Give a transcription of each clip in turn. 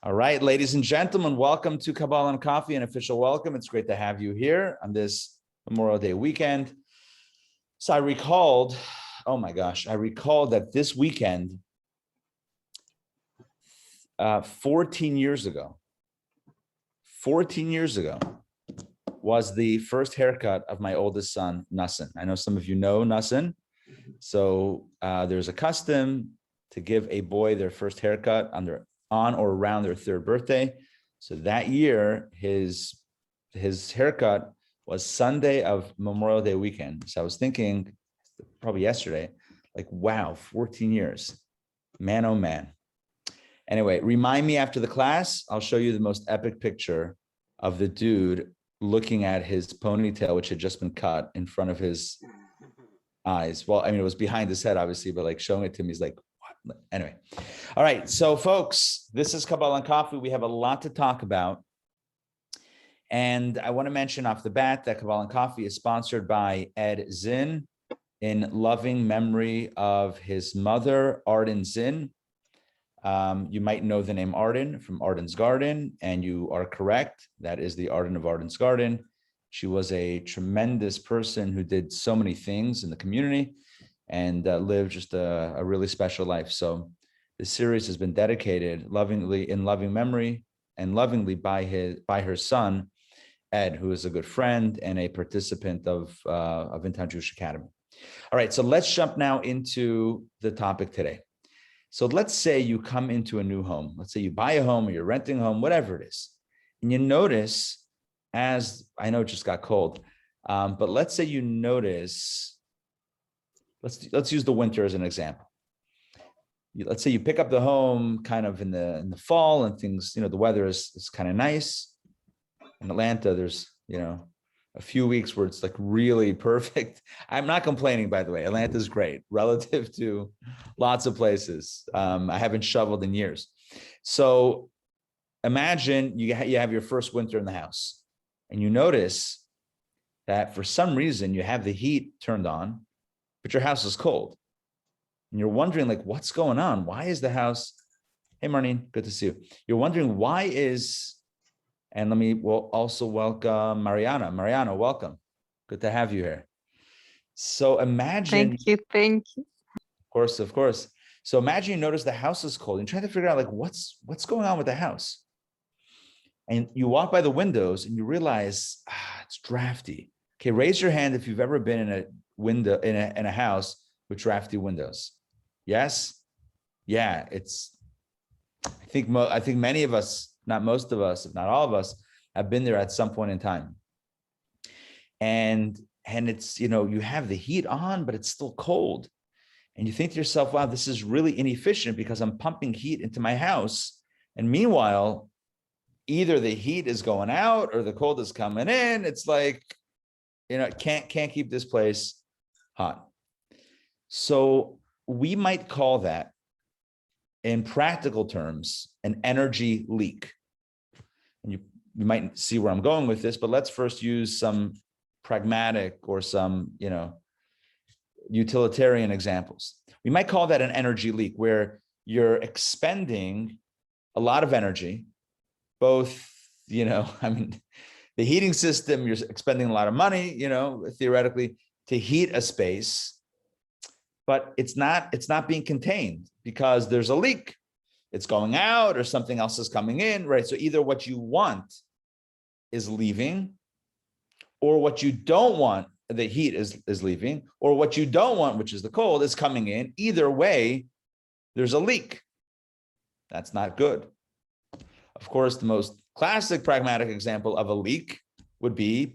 All right, ladies and gentlemen, welcome to Kabbalah Coffee, an official welcome. It's great to have you here on this Memorial Day weekend. So I recalled that this weekend, 14 years ago, was the first haircut of my oldest son, Nassan. I know some of you know Nassan. So there's a custom to give a boy their first haircut on or around their third birthday. So that year, his haircut was Sunday of Memorial Day weekend. So I was thinking, probably yesterday, like, wow, 14 years, man, oh man. Anyway, remind me after the class, I'll show you the most epic picture of the dude looking at his ponytail, which had just been cut in front of his eyes. Well, I mean, it was behind his head, obviously, but like showing it to me, he's like, what? Anyway. All right. So folks, this is Kabbalah Coffee. We have a lot to talk about. And I want to mention off the bat that Kabbalah Coffee is sponsored by Ed Zinn in loving memory of his mother, Arden Zinn. You might know the name Arden from Arden's Garden, and you are correct. That is the Arden of Arden's Garden. She was a tremendous person who did so many things in the community and lived just a really special life. So this series has been dedicated lovingly in loving memory and lovingly by her son, Ed, who is a good friend and a participant of Intown Jewish Academy. All right, so let's jump now into the topic today. So let's say you come into a new home. Let's say you buy a home or you're renting a home, whatever it is. And you notice, as I know it just got cold, but let's say you notice, let's use the winter as an example. Let's say you pick up the home kind of in the fall and things, the weather is kind of nice. In Atlanta, there's, a few weeks where it's like really perfect. I'm not complaining, by the way. Atlanta's great relative to lots of places. I haven't shoveled in years. So imagine you have your first winter in the house and you notice that for some reason you have the heat turned on, but your house is cold. And you're wondering, like, what's going on? Why is the house? Hey, Marlene, good to see you. You're wondering and we'll also welcome Mariana. Mariana, welcome. Good to have you here. So imagine. Thank you. Of course. So imagine you notice the house is cold and trying to figure out, like, what's going on with the house. And you walk by the windows and you realize, it's drafty. Okay, raise your hand if you've ever been in a window in a house with drafty windows. Yes? Yeah, I think many of us, not most of us, if not all of us, have been there at some point in time. And it's, you have the heat on, but it's still cold. And you think to yourself, wow, this is really inefficient because I'm pumping heat into my house. And meanwhile, either the heat is going out or the cold is coming in. It's like, can't keep this place hot. So we might call that, in practical terms, an energy leak. And you might see where I'm going with this, but let's first use some pragmatic or some, utilitarian examples. We might call that an energy leak, where you're expending a lot of energy, both, the heating system, you're expending a lot of money, theoretically, to heat a space, but it's not being contained because there's a leak. It's going out or something else is coming in, right? So either what you want is leaving, or what you don't want, the heat is leaving, or what you don't want, which is the cold, is coming in. Either way, there's a leak. That's not good. Of course, the most classic pragmatic example of a leak would be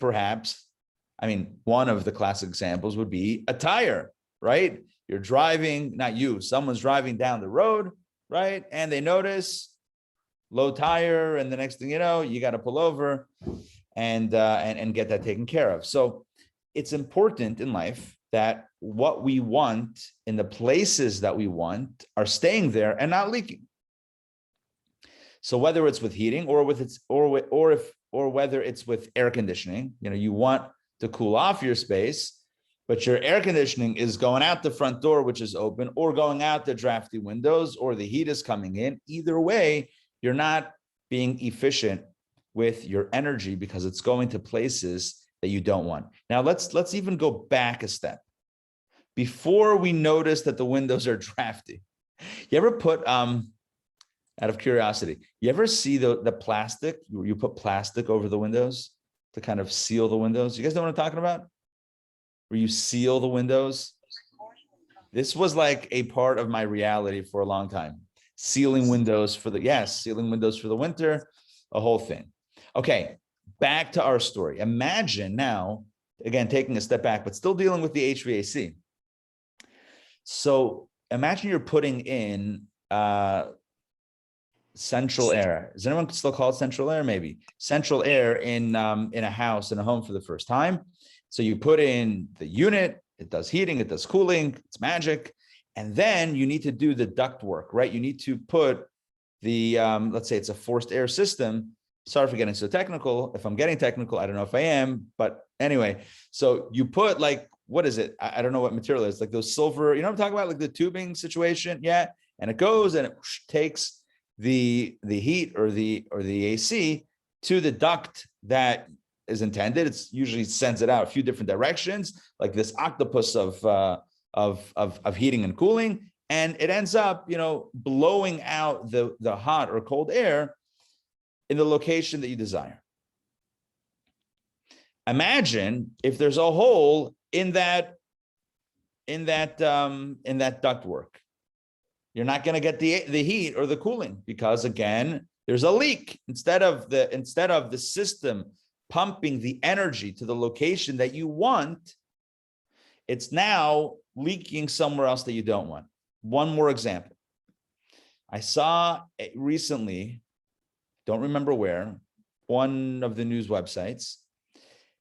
one of the classic examples would be a tire, right? You're driving, not you, someone's driving down the road, right? And they notice low tire, and the next thing you know, you got to pull over and get that taken care of. So it's important in life that what we want in the places that we want are staying there and not leaking. So whether it's with heating or whether it's with air conditioning, you want to cool off your space, but your air conditioning is going out the front door, which is open, or going out the drafty windows, or the heat is coming in. Either way, you're not being efficient with your energy because it's going to places that you don't want. Now let's even go back a step. Before we notice that the windows are drafty, you ever put out of curiosity, you ever see the plastic? You put plastic over the windows to kind of seal the windows. You guys know what I'm talking about? Where you seal the windows. This was like a part of my reality for a long time. Sealing windows for sealing windows for the winter, a whole thing. Okay, back to our story. Imagine now, again, taking a step back, but still dealing with the HVAC. So imagine you're putting in central air. Does anyone still call it central air? Maybe central air in a house, in a home for the first time. So you put in the unit, it does heating, it does cooling, it's magic. And then you need to do the duct work, right? You need to put the, let's say it's a forced air system. Sorry for getting so technical. If I'm getting technical, I don't know if I am, but anyway, so you put like, what is it? I don't know what material it is, like those silver, you know what I'm talking about? Like the tubing situation. Yeah. And it goes and it takes the heat or the AC to the duct that is intended. It's usually sends it out a few different directions, like this octopus of heating and cooling. And it ends up, blowing out the hot or cold air in the location that you desire. Imagine if there's a hole in that ductwork. You're not going to get the heat or the cooling because, again, there's a leak. Instead of the system pumping the energy to the location that you want, it's now leaking somewhere else that you don't want. One more example. I saw recently, don't remember where, one of the news websites,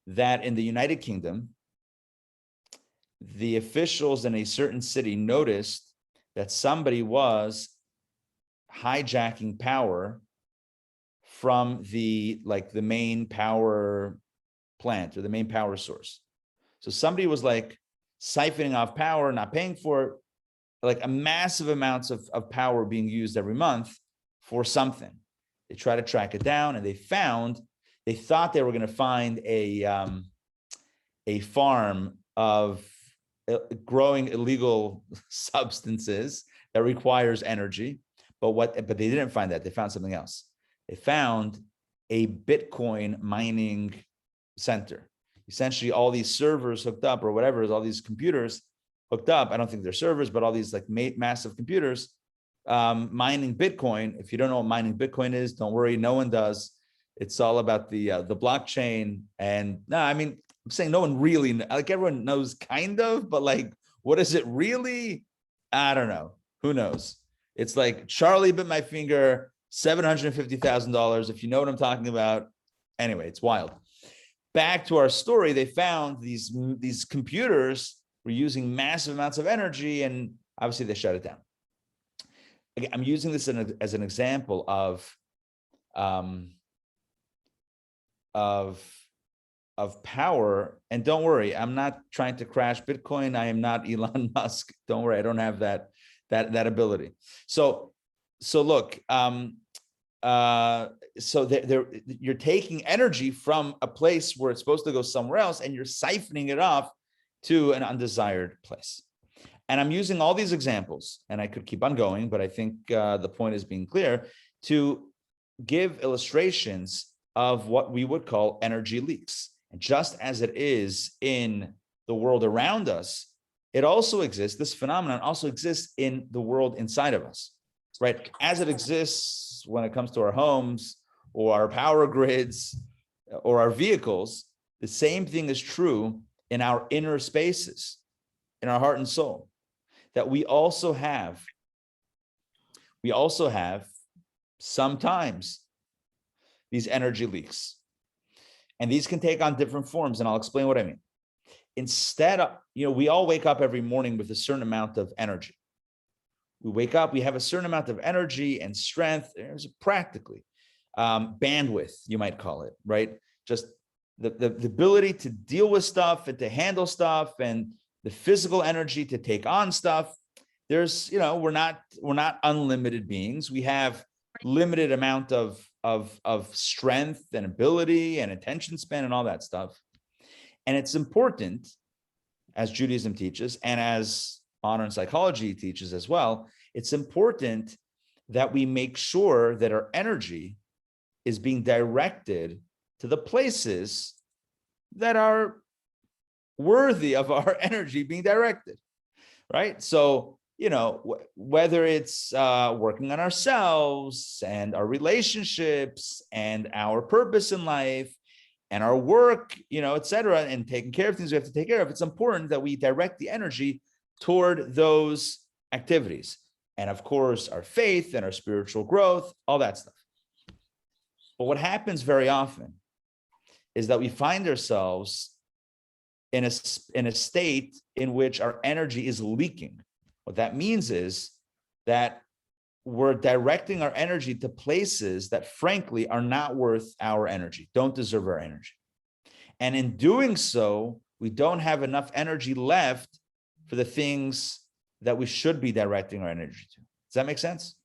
that in the United Kingdom, the officials in a certain city noticed that somebody was hijacking power from the main power plant or the main power source. So somebody was like siphoning off power, not paying for it, like a massive amounts of power being used every month for something. They tried to track it down and they thought they were going to find a farm of growing illegal substances that requires energy. But they didn't find that. They found something else. They found a Bitcoin mining center. Essentially, all these servers hooked up or whatever, all these computers hooked up. I don't think they're servers, but all these like massive computers mining Bitcoin. If you don't know what mining Bitcoin is, don't worry, no one does. It's all about the blockchain. And no, I mean, I'm saying no one really, like everyone knows kind of, but like, what is it really? I don't know. Who knows? It's like Charlie bit my finger, $750,000. If you know what I'm talking about. Anyway, it's wild. Back to our story, they found these computers were using massive amounts of energy, and obviously they shut it down. Again, I'm using this as an example of power. And don't worry, I'm not trying to crash Bitcoin. I am not Elon Musk. Don't worry, I don't have that ability. So look, you're taking energy from a place where it's supposed to go somewhere else, and you're siphoning it off to an undesired place. And I'm using all these examples, and I could keep on going, but I think the point is being clear, to give illustrations of what we would call energy leaks. And just as it is in the world around us, it also exists, this phenomenon also exists in the world inside of us, right? As it exists when it comes to our homes or our power grids or our vehicles, the same thing is true in our inner spaces, in our heart and soul, that we also have sometimes these energy leaks. And these can take on different forms, and I'll explain what I mean. Instead of, we all wake up every morning with a certain amount of energy. We wake up, we have a certain amount of energy and strength, practically, bandwidth, you might call it, right? Just the ability to deal with stuff and to handle stuff, and the physical energy to take on stuff. There's, we're not unlimited beings. We have limited amount of strength and ability and attention span and all that stuff. And it's important, as Judaism teaches and as modern psychology teaches as well, it's important that we make sure that our energy is being directed to the places that are worthy of our energy being directed, right? So, whether it's working on ourselves and our relationships and our purpose in life and our work, et cetera, and taking care of things we have to take care of, it's important that we direct the energy toward those activities. And of course, our faith and our spiritual growth, all that stuff. But what happens very often is that we find ourselves in a state in which our energy is leaking. What that means is that we're directing our energy to places that frankly are not worth our energy, don't deserve our energy. And in doing so, we don't have enough energy left for the things that we should be directing our energy to. Does that make sense?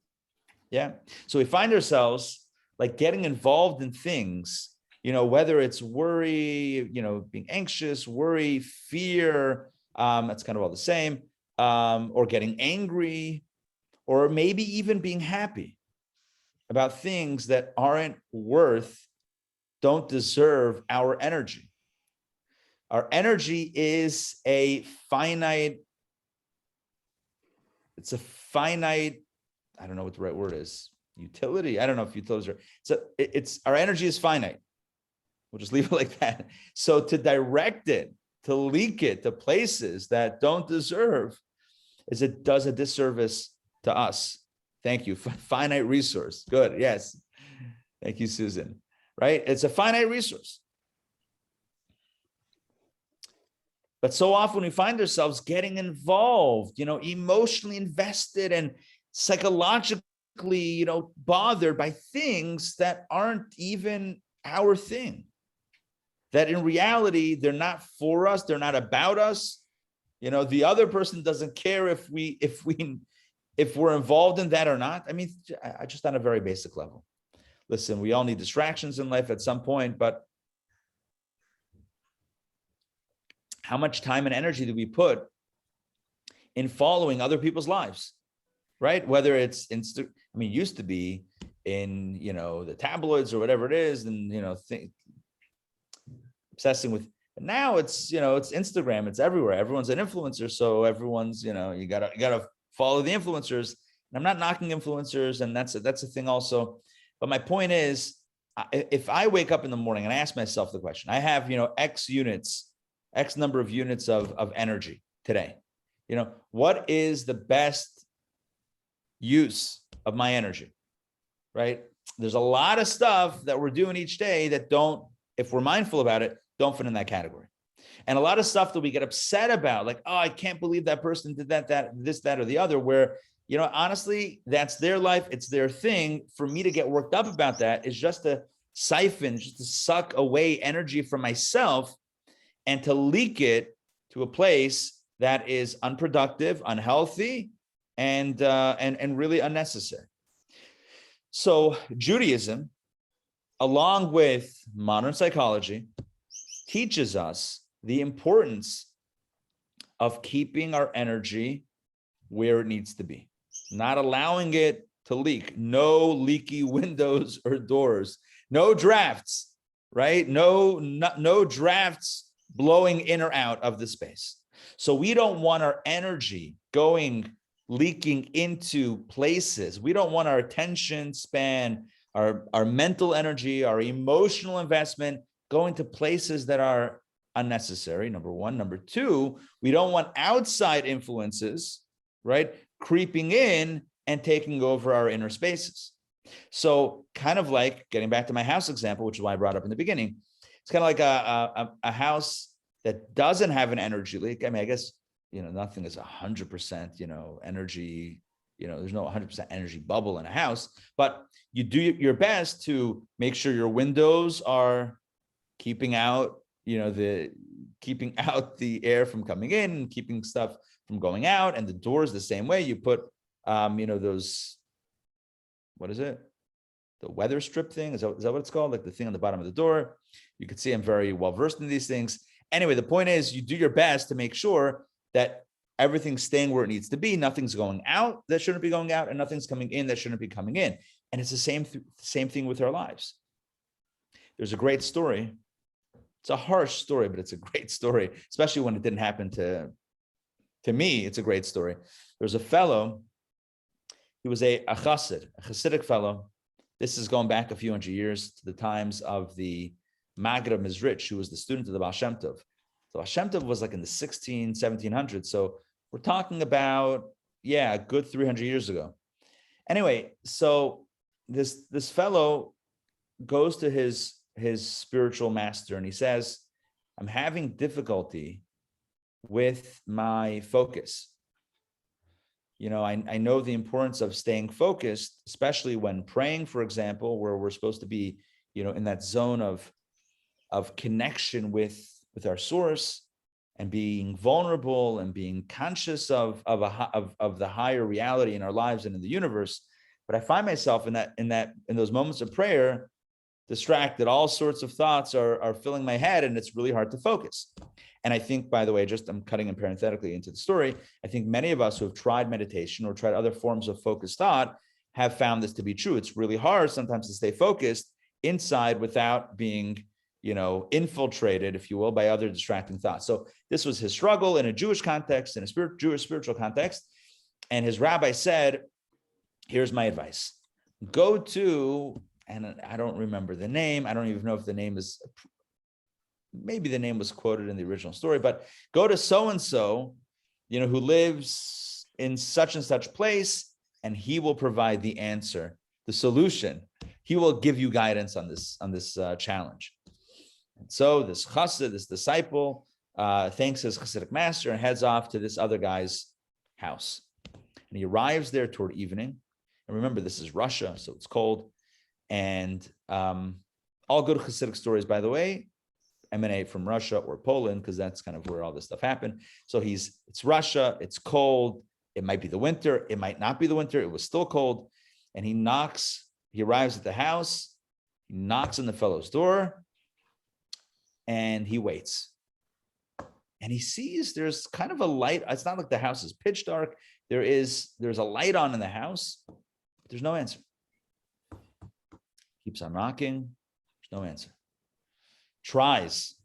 Yeah. So we find ourselves like getting involved in things, whether it's worry, being anxious, worry, fear, that's kind of all the same, or getting angry, or maybe even being happy about things that aren't worth, don't deserve our energy. Our energy is a finite, I don't know what the right word is, utility. I don't know if utilities are, it's our energy is finite. We'll just leave it like that. So to direct it, to leak it to places that don't deserve, it does a disservice to us. Thank you. Finite resource. Good. Yes. Thank you, Susan. Right? It's a finite resource. But so often we find ourselves getting involved, emotionally invested and psychologically, bothered by things that aren't even our thing. That in reality, they're not for us. They're not about us. The other person doesn't care if we're involved in that or not. I mean, just on a very basic level. Listen, we all need distractions in life at some point, but how much time and energy do we put in following other people's lives, right? Whether it's used to be in, the tabloids or whatever it is, and, obsessing with, now it's, it's Instagram, it's everywhere. Everyone's an influencer. So everyone's, you gotta follow the influencers. And I'm not knocking influencers, and that's a thing also. But my point is, if I wake up in the morning and I ask myself the question, I have, X number of units of energy today. What is the best use of my energy, right? There's a lot of stuff that we're doing each day that don't, if we're mindful about it, don't fit in that category. And a lot of stuff that we get upset about, like, oh, I can't believe that person did that, or the other, where, honestly, that's their life. It's their thing. For me to get worked up about that is just to siphon, just to suck away energy from myself and to leak it to a place that is unproductive, unhealthy, and really unnecessary. So Judaism, along with modern psychology, teaches us the importance of keeping our energy where it needs to be, not allowing it to leak. No leaky windows or doors, no drafts, right? No drafts blowing in or out of the space. So we don't want our energy leaking into places. We don't want our attention span, our mental energy, our emotional investment going to places that are unnecessary, number one. Number two, we don't want outside influences, right, creeping in and taking over our inner spaces. So kind of like, getting back to my house example, which is why I brought up in the beginning, it's kind of like a house that doesn't have an energy leak. I mean, I guess, nothing is 100%, energy, there's no 100% energy bubble in a house, but you do your best to make sure your windows are keeping out, keeping out the air from coming in and keeping stuff from going out, and the doors the same way. You put, those, what is it? weather strip thing. Is that what it's called? Like the thing on the bottom of the door. You can see I'm very well versed in these things. Anyway, the point is you do your best to make sure that everything's staying where it needs to be. Nothing's going out that shouldn't be going out, and nothing's coming in that shouldn't be coming in. And it's the same thing with our lives. There's a great story. It's a harsh story, but it's a great story, especially when it didn't happen to me. It's a great story. There's a fellow. He was a Hasidic fellow. This is going back a few hundred years to the times of the Maggid of Mizrich, who was the student of the Baal Shem Tov. So Baal Shem Tov was like in the 1700s. So we're talking about, a good 300 years ago. Anyway, so this fellow goes to his spiritual master and he says, I'm having difficulty with my focus. I know the importance of staying focused, especially when praying, for example, where we're supposed to be, in that zone of connection with our source and being vulnerable and being conscious of the higher reality in our lives and in the universe. But I find myself in those moments of prayer, distracted. All sorts of thoughts are filling my head, and it's really hard to focus. And I think, by the way, I'm cutting in parenthetically into the story, I think many of us who have tried meditation or tried other forms of focused thought have found this to be true. It's really hard sometimes to stay focused inside without being, infiltrated, if you will, by other distracting thoughts. So this was his struggle in a Jewish context, in a Jewish spiritual context. And his rabbi said, here's my advice. Go to, and I don't remember the name. I don't even know if the name is, maybe the name was quoted in the original story, but go to so-and-so, who lives in such and such place, and he will provide the answer, the solution. He will give you guidance on this challenge. And so this chassid, this disciple, thanks his Hasidic master and heads off to this other guy's house. And he arrives there toward evening. And remember, this is Russia, so it's cold. And all good Hasidic stories, by the way, emanate from Russia or Poland, because that's kind of where all this stuff happened. So it's Russia, it's cold. It might be the winter. It might not be the winter. It was still cold. And he arrives at the house, he knocks on the fellow's door, and he waits. And he sees there's kind of a light. It's not like the house is pitch dark. There's a light on in the house, but there's no answer. Keeps on knocking, there's no answer. Tries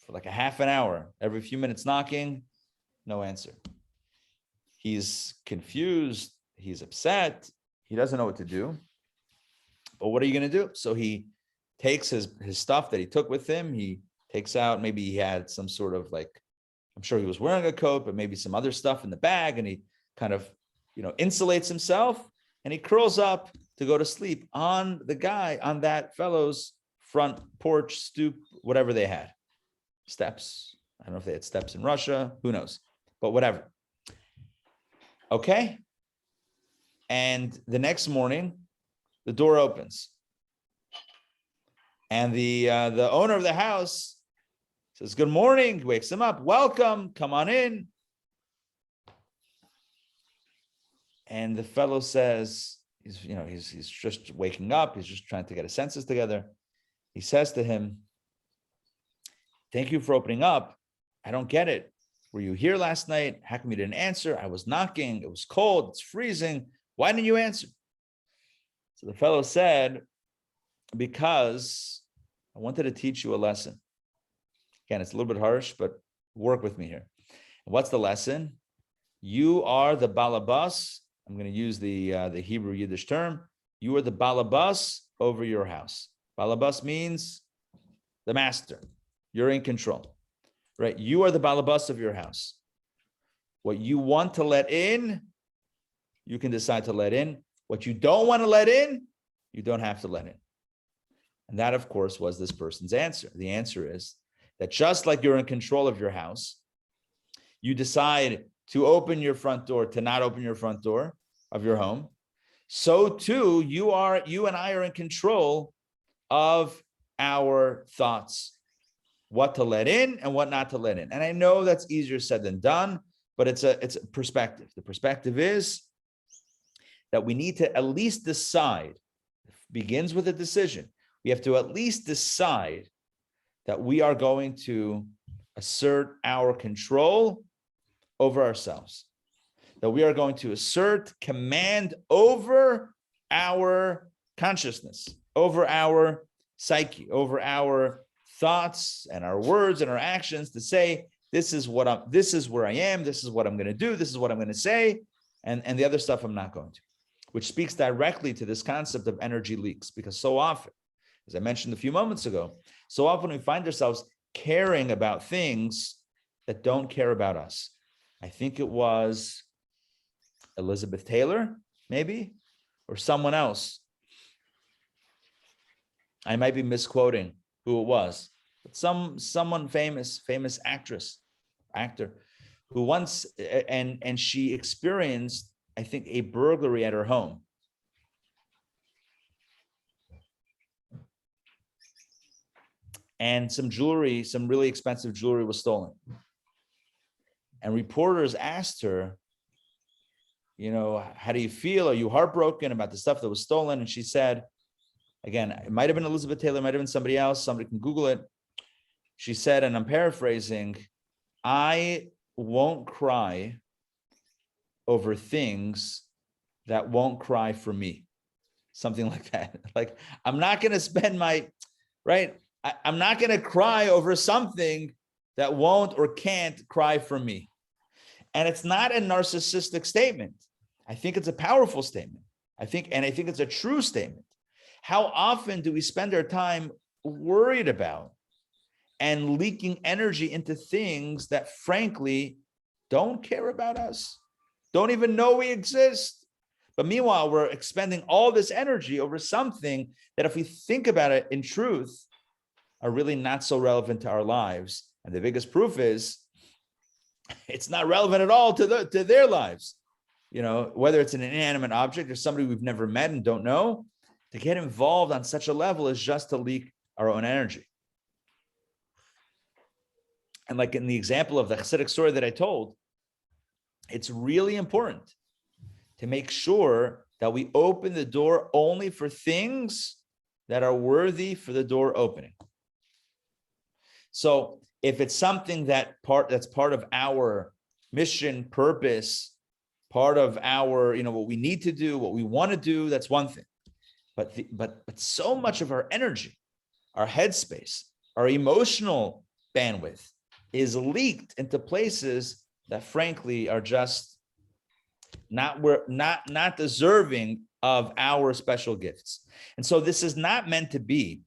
for like a half an hour, every few minutes knocking, no answer. He's confused, he's upset, he doesn't know what to do. But what are you going to do? So he takes his stuff that he took with him. He takes out, maybe he had some sort of I'm sure he was wearing a coat, but maybe some other stuff in the bag. And he kind of, insulates himself, and he curls up to go to sleep on that fellow's front porch, stoop, whatever they had. Steps. I don't know if they had steps in Russia. Who knows? But whatever. Okay. And the next morning, the door opens. And the owner of the house says, good morning. He wakes him up. Welcome. Come on in. And the fellow says, he's just waking up. He's just trying to get his senses together. He says to him, thank you for opening up. I don't get it. Were you here last night? How come you didn't answer? I was knocking. It was cold. It's freezing. Why didn't you answer? So the fellow said, because I wanted to teach you a lesson. Again, it's a little bit harsh, but work with me here. What's the lesson? You are the balabas. I'm going to use the Hebrew Yiddish term. You are the balabas over your house. Balabas means the master. You're in control, right? You are the balabas of your house. What you want to let in, you can decide to let in. What you don't want to let in, you don't have to let in. And that, of course, was this person's answer. The answer is that just like you're in control of your house, you decide to open your front door, to not open your front door of your home. So too, you and I are in control of our thoughts, what to let in and what not to let in. And I know that's easier said than done, but it's a perspective. The perspective is that we need to at least decide begins with a decision. We have to at least decide that we are going to assert our control over ourselves, that we are going to assert command over our consciousness, over our psyche, over our thoughts and our words and our actions, to say, this is where I am, this is what I'm going to do, this is what I'm going to say, and the other stuff I'm not going to, which speaks directly to this concept of energy leaks. Because so often, as I mentioned a few moments ago, so often we find ourselves caring about things that don't care about us. I think it was Elizabeth Taylor, maybe, or someone else. I might be misquoting who it was, but someone famous actor, who once, and she experienced, I think, a burglary at her home. And some jewelry, some really expensive jewelry, was stolen. And reporters asked her, how do you feel? Are you heartbroken about the stuff that was stolen? And she said, again, it might have been Elizabeth Taylor, it might have been somebody else, somebody can Google it. She said, and I'm paraphrasing, I won't cry over things that won't cry for me. Something like that. Like, I'm not going to spend I'm not going to cry over something that won't or can't cry for me. And it's not a narcissistic statement. I think it's a powerful statement. I think it's a true statement. How often do we spend our time worried about and leaking energy into things that frankly don't care about us, don't even know we exist? But meanwhile, we're expending all this energy over something that, if we think about it in truth, are really not so relevant to our lives. And the biggest proof is it's not relevant at all to their lives. Whether it's an inanimate object or somebody we've never met and don't know, to get involved on such a level is just to leak our own energy. And like in the example of the Hasidic story that I told, it's really important to make sure that we open the door only for things that are worthy for the door opening. So if it's something that's part of our mission, purpose, part of our, what we need to do, what we want to do, that's one thing. But so much of our energy, our headspace, our emotional bandwidth is leaked into places that frankly are just not deserving of our special gifts. And so this is not meant to be,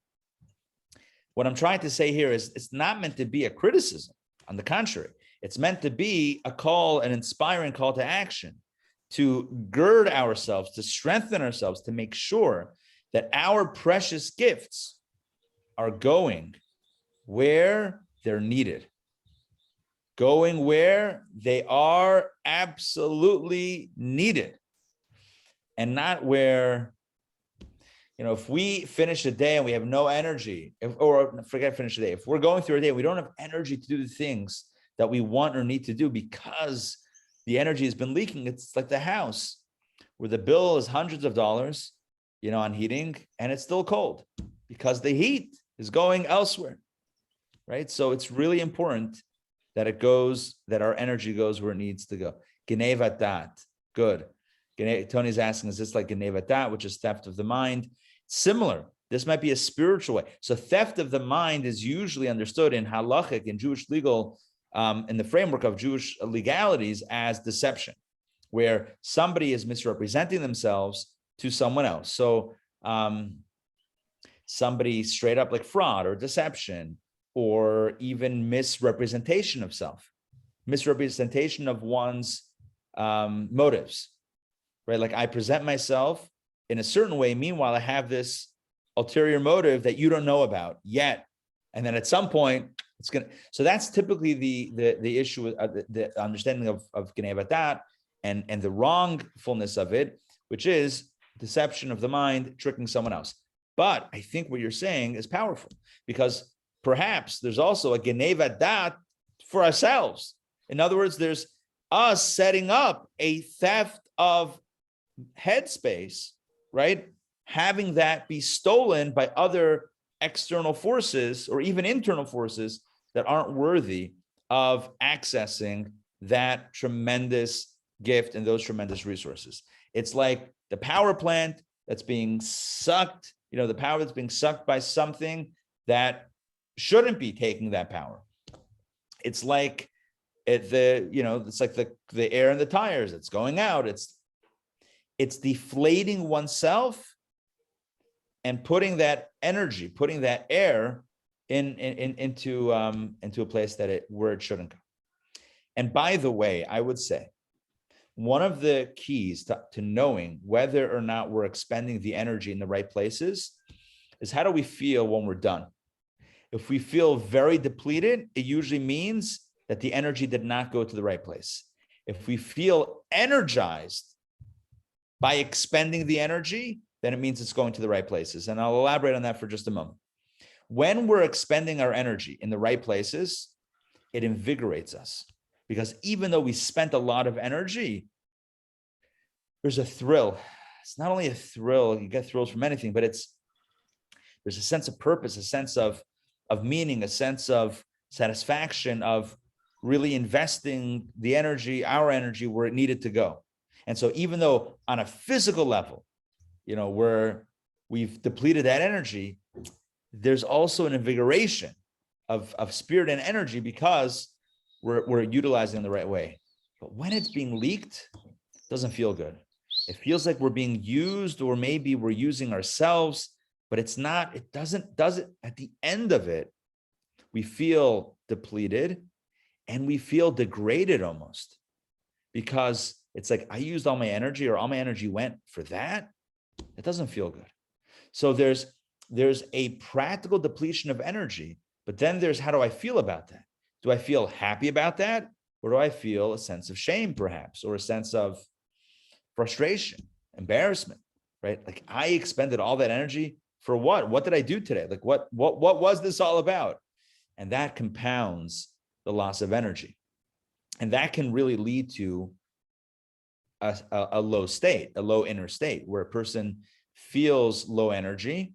what I'm trying to say here is, it's not meant to be a criticism. On the contrary, it's meant to be a call, an inspiring call to action, to gird ourselves, to strengthen ourselves, to make sure that our precious gifts are going where they're needed, going where they are absolutely needed, and not where, if we finish a day and we have no energy, finish the day. If we're going through a day, we don't have energy to do the things that we want or need to do because the energy has been leaking. It's like the house where the bill is hundreds of dollars, on heating, and it's still cold because the heat is going elsewhere, right? So it's really important that our energy goes where it needs to go. Genevat dat, good. Tony's asking, is this like genevat dat, which is theft of the mind? Similar. This might be a spiritual way. So theft of the mind is usually understood in halachic, in Jewish legal, in the framework of Jewish legalities, as deception, where somebody is misrepresenting themselves to someone else. So somebody straight up, like fraud or deception, or even misrepresentation of self, misrepresentation of one's motives, right? Like, I present myself in a certain way, meanwhile I have this ulterior motive that you don't know about yet, and then at some point it's gonna. So that's typically the issue with the understanding of genevat dat and the wrongfulness of it, which is deception of the mind, tricking someone else. But I think what you're saying is powerful, because perhaps there's also a genevat dat for ourselves. In other words, there's us setting up a theft of headspace, right? having that be stolen by other external forces or even internal forces that aren't worthy of accessing that tremendous gift and those tremendous resources. It's like the power plant that's being sucked, the power that's being sucked by something that shouldn't be taking that power. It's like it's like the air in the tires that's going out. It's deflating oneself and putting that energy, putting that air into a place where it shouldn't go. And by the way, I would say one of the keys to knowing whether or not we're expending the energy in the right places is how do we feel when we're done? If we feel very depleted, it usually means that the energy did not go to the right place. If we feel energized by expending the energy, then it means it's going to the right places. And I'll elaborate on that for just a moment. When we're expending our energy in the right places, it invigorates us. Because even though we spent a lot of energy, there's a thrill. It's not only a thrill, you get thrills from anything, but there's a sense of purpose, a sense of meaning, a sense of satisfaction, of really investing the energy, our energy, where it needed to go. And so even though on a physical level, where we've depleted that energy, there's also an invigoration of spirit and energy because we're utilizing it the right way. But when it's being leaked, it doesn't feel good. It feels like we're being used, or maybe we're using ourselves, but it's not, it doesn't at the end of it, we feel depleted and we feel degraded almost, because it's like I used all my energy, or all my energy went for that. It doesn't feel good. So there's a practical depletion of energy, but then there's how do I feel about that? Do I feel happy about that? Or do I feel a sense of shame, perhaps, or a sense of frustration, embarrassment, right? Like I expended all that energy for what? What did I do today? Like what was this all about? And that compounds the loss of energy. And that can really lead to a low state, a low inner state, where a person feels low energy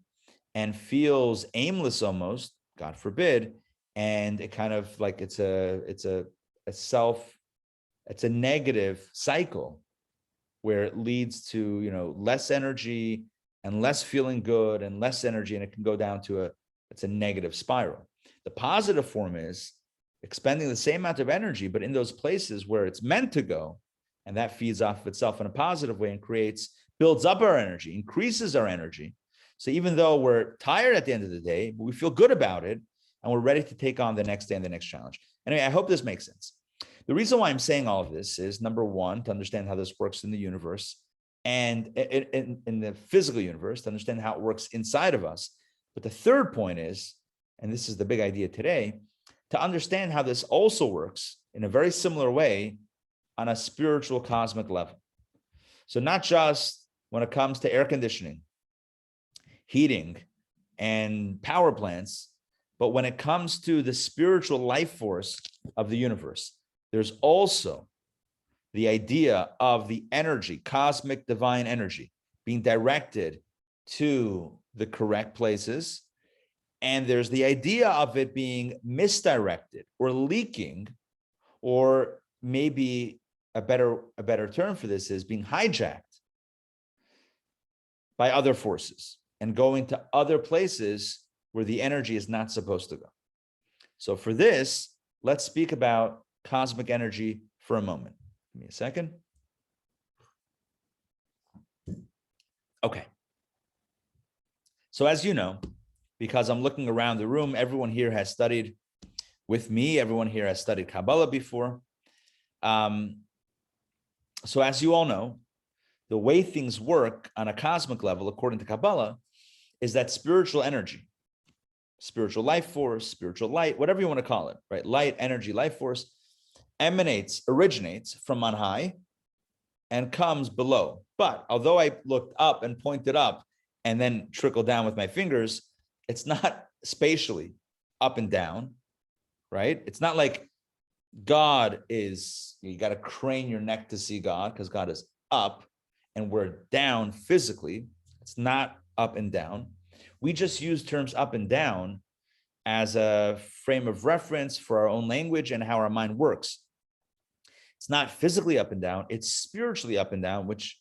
and feels aimless almost, God forbid. And it kind of like it's a negative cycle where it leads to, less energy and less feeling good and less energy. And it can go down to it's a negative spiral. The positive form is expending the same amount of energy, but in those places where it's meant to go, and that feeds off of itself in a positive way and builds up our energy, increases our energy. So even though we're tired at the end of the day, but we feel good about it, and we're ready to take on the next day and the next challenge. Anyway, I hope this makes sense. The reason why I'm saying all of this is, number one, to understand how this works in the universe and in the physical universe, to understand how it works inside of us. But the third point is, and this is the big idea today, to understand how this also works in a very similar way on a spiritual cosmic level. So not just when it comes to air conditioning, heating, and power plants, but when it comes to the spiritual life force of the universe, there's also the idea of the energy, cosmic divine energy, being directed to the correct places. And there's the idea of it being misdirected or leaking, or maybe a better term for this is being hijacked by other forces and going to other places where the energy is not supposed to go. So for this, let's speak about cosmic energy for a moment. Give me a second. Okay. So as you know, because I'm looking around the room, everyone here has studied with me. Everyone here has studied Kabbalah before. So as you all know, the way things work on a cosmic level, according to Kabbalah, is that spiritual energy, spiritual life force, spiritual light, whatever you want to call it, right? Light, energy, life force, originates from on high and comes below. But although I looked up and pointed up and then trickled down with my fingers, it's not spatially up and down, right? It's not like God is, you got to crane your neck to see God, because God is up and we're down physically. It's not up and down. We just use terms up and down as a frame of reference for our own language and how our mind works. It's not physically up and down, it's spiritually up and down, which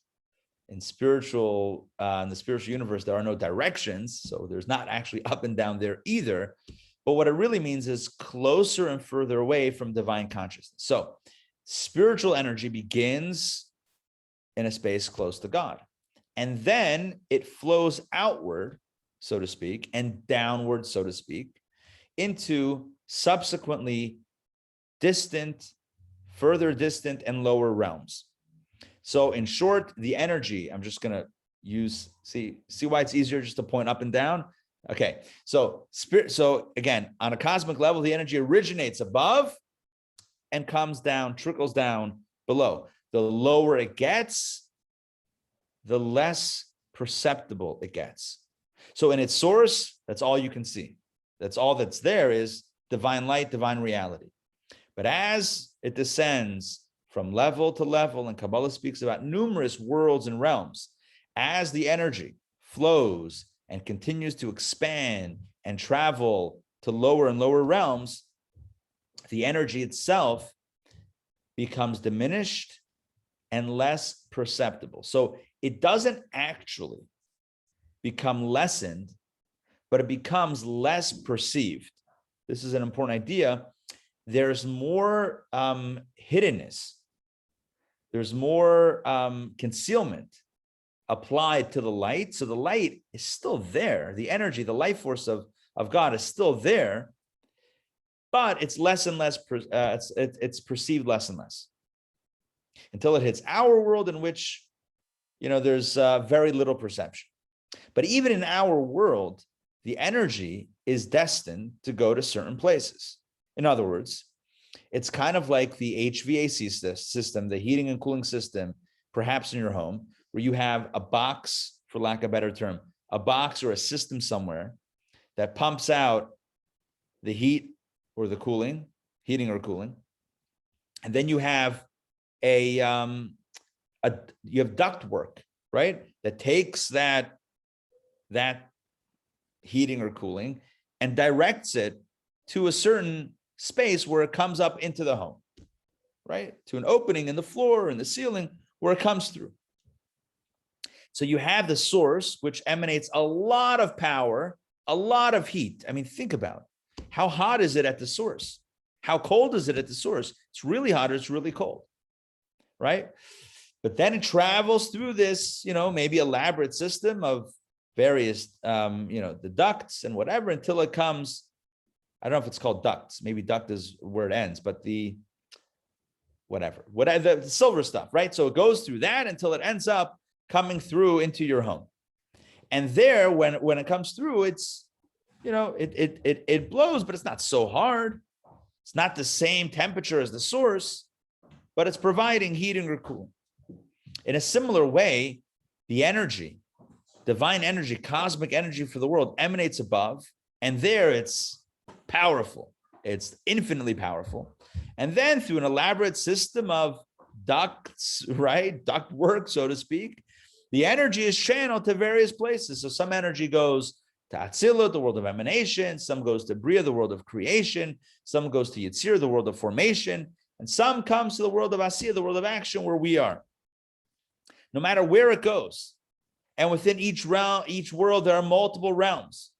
in the spiritual universe, there are no directions. So there's not actually up and down there either. But what it really means is closer and further away from divine consciousness. So spiritual energy begins in a space close to God. And then it flows outward, so to speak, and downward, so to speak, into subsequently further distant and lower realms. So in short, the energy, I'm just going to see why it's easier just to point up and down. Okay. So again, on a cosmic level, the energy originates above and comes down, trickles down below. The lower it gets, the less perceptible it gets. So in its source, that's all you can see. That's all that's there is divine light, divine reality. But as it descends from level to level, and Kabbalah speaks about numerous worlds and realms, as the energy flows and continues to expand and travel to lower and lower realms, the energy itself becomes diminished and less perceptible. So it doesn't actually become lessened, but it becomes less perceived. This is an important idea. There's more hiddenness. There's more concealment applied to the light. So the light is still there. The energy, the life force of God is still there, but it's less and less, it's perceived less and less until it hits our world, in which, there's very little perception. But even in our world, the energy is destined to go to certain places. In other words, it's kind of like the HVAC system, the heating and cooling system, perhaps in your home, where you have a box, for lack of a better term, a box or a system somewhere that pumps out the heat or the cooling, heating or cooling. And then you have you have duct work, right? That takes that heating or cooling and directs it to a certain space where it comes up into the home, right? To an opening in the floor, in the ceiling, where it comes through. So you have the source, which emanates a lot of power, a lot of heat. I mean, think about it. How hot is it at the source? How cold is it at the source? It's really hot or it's really cold, right? But then it travels through this, maybe elaborate system of various, the ducts and whatever, until it comes, I don't know if it's called ducts. Maybe duct is where it ends, but the silver stuff, right? So it goes through that until it ends up coming through into your home. And there, when it comes through, it's, it blows, but it's not so hard. It's not the same temperature as the source, but it's providing heating or cooling. In a similar way, the energy, divine energy, cosmic energy for the world emanates above, and there it's powerful. It's infinitely powerful. And then through an elaborate system of ducts, right? Duct work, so to speak, the energy is channeled to various places. So some energy goes to Atzilut, the world of emanation. Some goes to Bria, the world of creation. Some goes to Yitzir, the world of formation. And some comes to the world of Asiyah, the world of action, where we are. No matter where it goes. And within each realm, each world, there are multiple realms.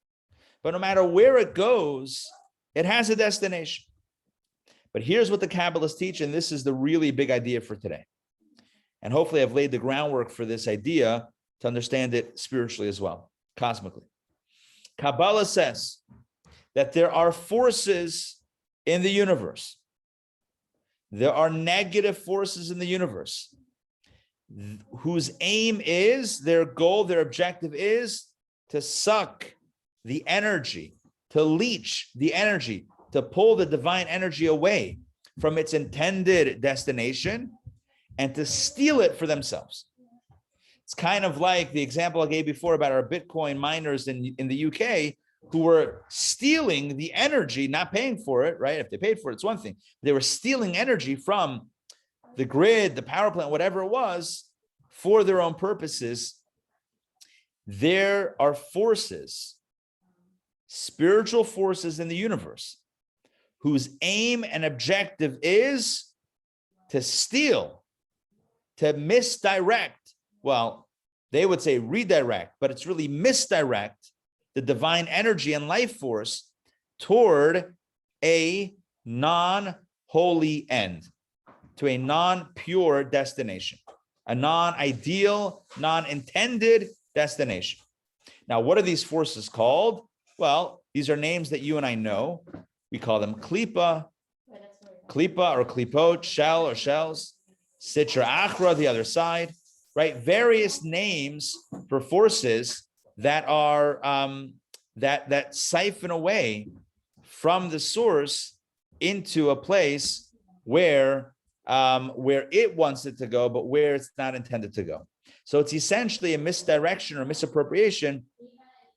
But no matter where it goes, it has a destination. But here's what the Kabbalists teach, and this is the really big idea for today. And hopefully I've laid the groundwork for this idea to understand it spiritually as well, cosmically. Kabbalah says that there are forces in the universe. There are negative forces in the universe whose aim is, their goal, their objective is to suck the energy, to leech the energy, to pull the divine energy away from its intended destination and to steal it for themselves. It's kind of like the example I gave before about our Bitcoin miners in the UK who were stealing the energy, not paying for it, right? If they paid for it, it's one thing. They were stealing energy from the grid, the power plant, whatever it was, for their own purposes. there are forces, spiritual forces in the universe, whose aim and objective is to steal, to misdirect. Well, they would say redirect, but it's really misdirect the divine energy and life force toward a non-holy end, to a non-pure destination, a non-ideal, non-intended destination. Now, what are these forces called? Well, these are names that you and I know. We call them klipa or klipot, shell or shells, sitra achra, the other side, right? Various names for forces that are that siphon away from the source into a place where it wants it to go, but where it's not intended to go. So it's essentially a misdirection or misappropriation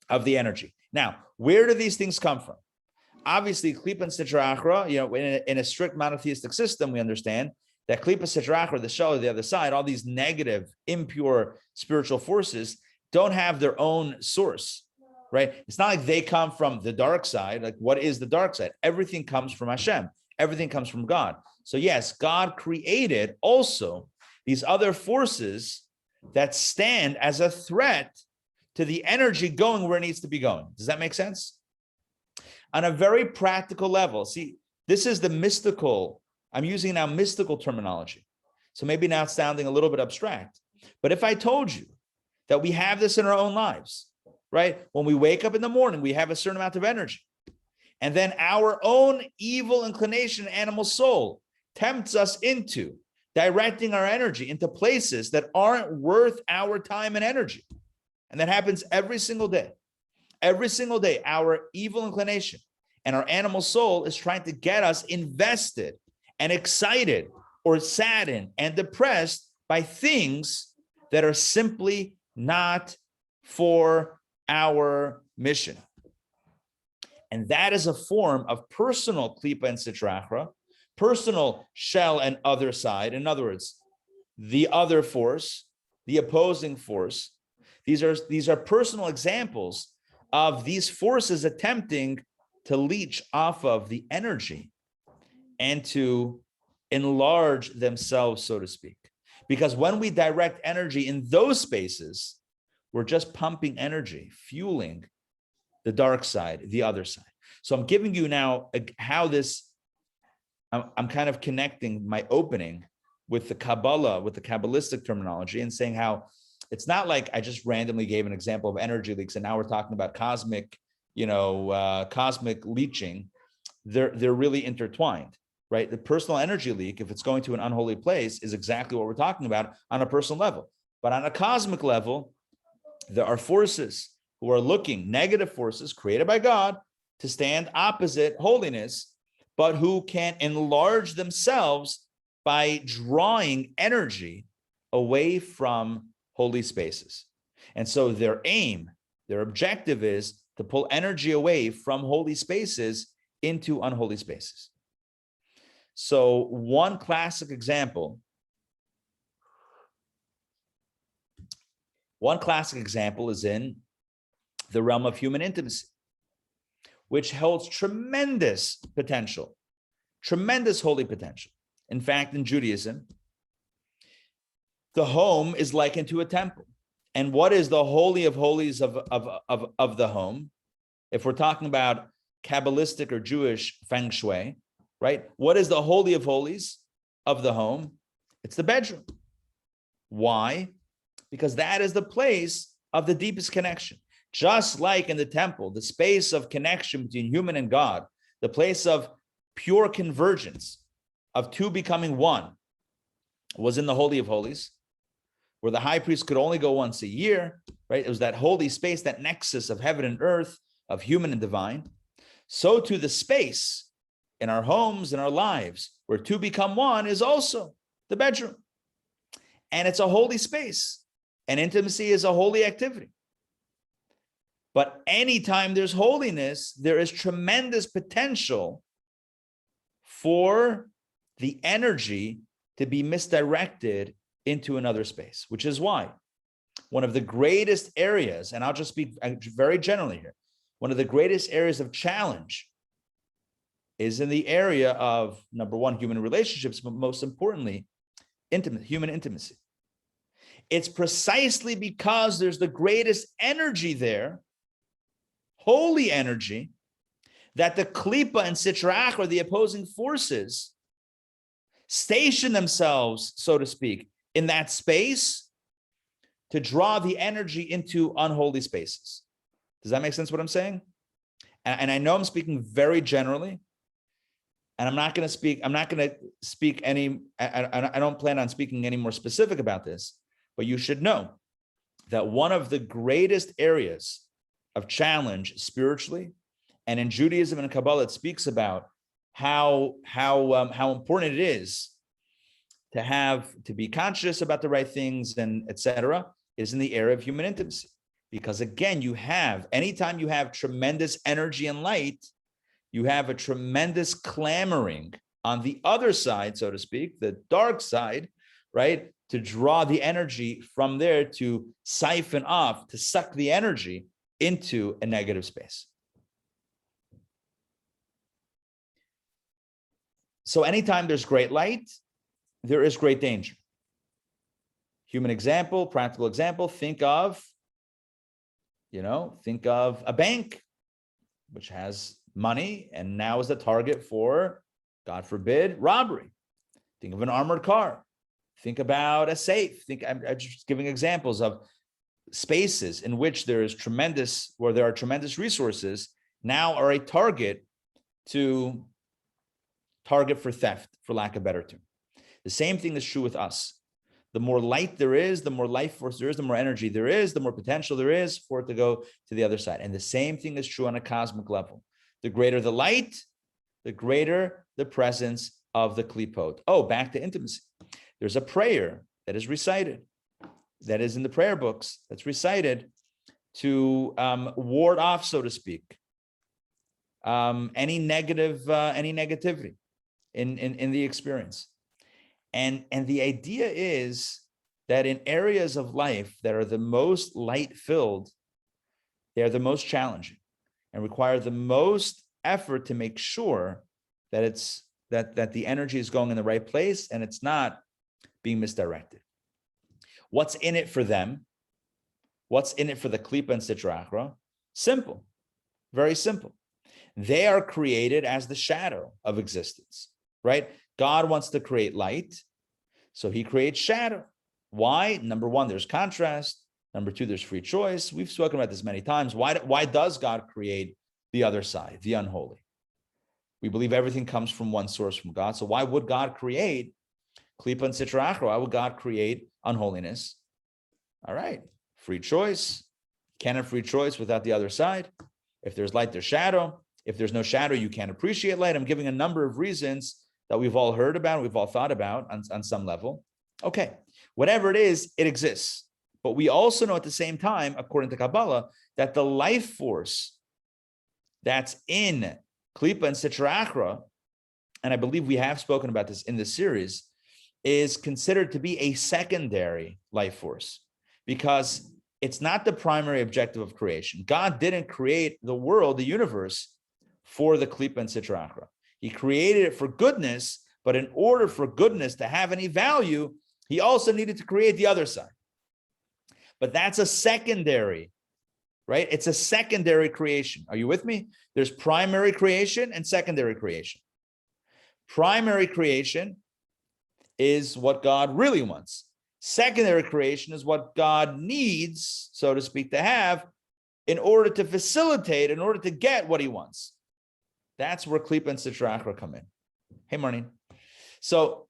of the energy. Now, where do these things come from? Obviously, klipa and sitra achra, in a strict monotheistic system, we understand that klipa, sitra achra, the shell or the other side, all these negative, impure spiritual forces don't have their own source, right? It's not like they come from the dark side. Like, what is the dark side? Everything comes from Hashem. Everything comes from God. So yes, God created also these other forces that stand as a threat to the energy going where it needs to be going. Does that make sense? On a very practical level, see, this is the mystical, I'm using now mystical terminology. So maybe now it's sounding a little bit abstract. But if I told you that we have this in our own lives, right? When we wake up in the morning, we have a certain amount of energy. And then our own evil inclination, animal soul, tempts us into directing our energy into places that aren't worth our time and energy. And that happens every single day. Every single day, our evil inclination and our animal soul is trying to get us invested and excited or saddened and depressed by things that are simply not for our mission. And that is a form of personal klipa and sitra achra, personal shell and other side. In other words, the other force, the opposing force. These are personal examples of these forces attempting to leech off of the energy and to enlarge themselves, so to speak. Because when we direct energy in those spaces, we're just pumping energy, fueling the dark side, the other side. So I'm giving you now how this, I'm kind of connecting my opening with the Kabbalah, with the Kabbalistic terminology, and saying how it's not like I just randomly gave an example of energy leaks and now we're talking about cosmic, cosmic leaching. They're really intertwined, right? The personal energy leak, if it's going to an unholy place, is exactly what we're talking about on a personal level. But on a cosmic level, there are forces who are looking, negative forces created by God, to stand opposite holiness, but who can enlarge themselves by drawing energy away from holy spaces. And so their aim, their objective is to pull energy away from holy spaces into unholy spaces. So one classic example is in the realm of human intimacy, which holds tremendous potential, tremendous holy potential. In fact, in Judaism, the home is likened to a temple. And what is the holy of holies of the home? If we're talking about Kabbalistic or Jewish feng shui, right? What is the holy of holies of the home? It's the bedroom. Why? Because that is the place of the deepest connection. Just like in the temple, the space of connection between human and God, the place of pure convergence, of two becoming one, was in the Holy of Holies, where the high priest could only go once a year, right? It was that holy space, that nexus of heaven and earth, of human and divine. So to the space in our homes and our lives, where two become one, is also the bedroom. And it's a holy space. And intimacy is a holy activity. But anytime there's holiness, there is tremendous potential for the energy to be misdirected into another space, which is why one of the greatest areas, and I'll just speak very generally here, one of the greatest areas of challenge is in the area of, number one, human relationships, but most importantly, human intimacy. It's precisely because there's the greatest energy there, holy energy, that the klipa and sitra achra, the opposing forces, station themselves, so to speak, in that space to draw the energy into unholy spaces. Does that make sense what I'm saying? And I know I'm speaking very generally, and I'm not going to speak any, I don't plan on speaking any more specific about this, but you should know that one of the greatest areas of challenge spiritually, and in Judaism and Kabbalah, it speaks about how important it is to be conscious about the right things and etc. is in the area of human intimacy. Because again, anytime you have tremendous energy and light, you have a tremendous clamoring on the other side, so to speak, the dark side, right? To draw the energy from there, to siphon off, to suck the energy into a negative space. So anytime there's great light, there is great danger. Human example, practical example, think of a bank which has money and now is the target for, God forbid, robbery. Think of an armored car. Think about a safe. I'm just giving examples of spaces in which there are tremendous resources now are a target for theft, for lack of a better term. The same thing is true with us. The more light there is, the more life force there is, the more energy there is, the more potential there is for it to go to the other side. And the same thing is true on a cosmic level. The greater the light, the greater the presence of the klipot. Oh, back to intimacy. There's a prayer that is recited, that is in the prayer books, that's recited to ward off, so to speak, any negativity in the experience. And the idea is that in areas of life that are the most light-filled, they are the most challenging and require the most effort to make sure that that the energy is going in the right place and it's not being misdirected. What's in it for them? What's in it for the klipa and sitra achra? Simple, very simple. They are created as the shadow of existence, right? God wants to create light, so he creates shadow. Why? Number one, there's contrast. Number two, there's free choice. We've spoken about this many times. Why does God create the other side, the unholy? We believe everything comes from one source, from God. So why would God create klipa and sitra achra? Why would God create unholiness? All right, free choice. Can't have free choice without the other side. If there's light, there's shadow. If there's no shadow, you can't appreciate light. I'm giving a number of reasons that we've all heard about, we've all thought about on some level. Okay, whatever it is, it exists. But we also know at the same time, according to Kabbalah, that the life force that's in klipa and sitra achra, and I believe we have spoken about this in this series, is considered to be a secondary life force because it's not the primary objective of creation. God didn't create the world, the universe, for the klipa and sitra achra. He created it for goodness, but in order for goodness to have any value, he also needed to create the other side. But that's a secondary, right? It's a secondary creation. Are you with me? There's primary creation and secondary creation. Primary creation is what God really wants. Secondary creation is what God needs, so to speak, to have in order to facilitate, in order to get what he wants. That's where klipa and sitra achra come in. Hey, Marnie. So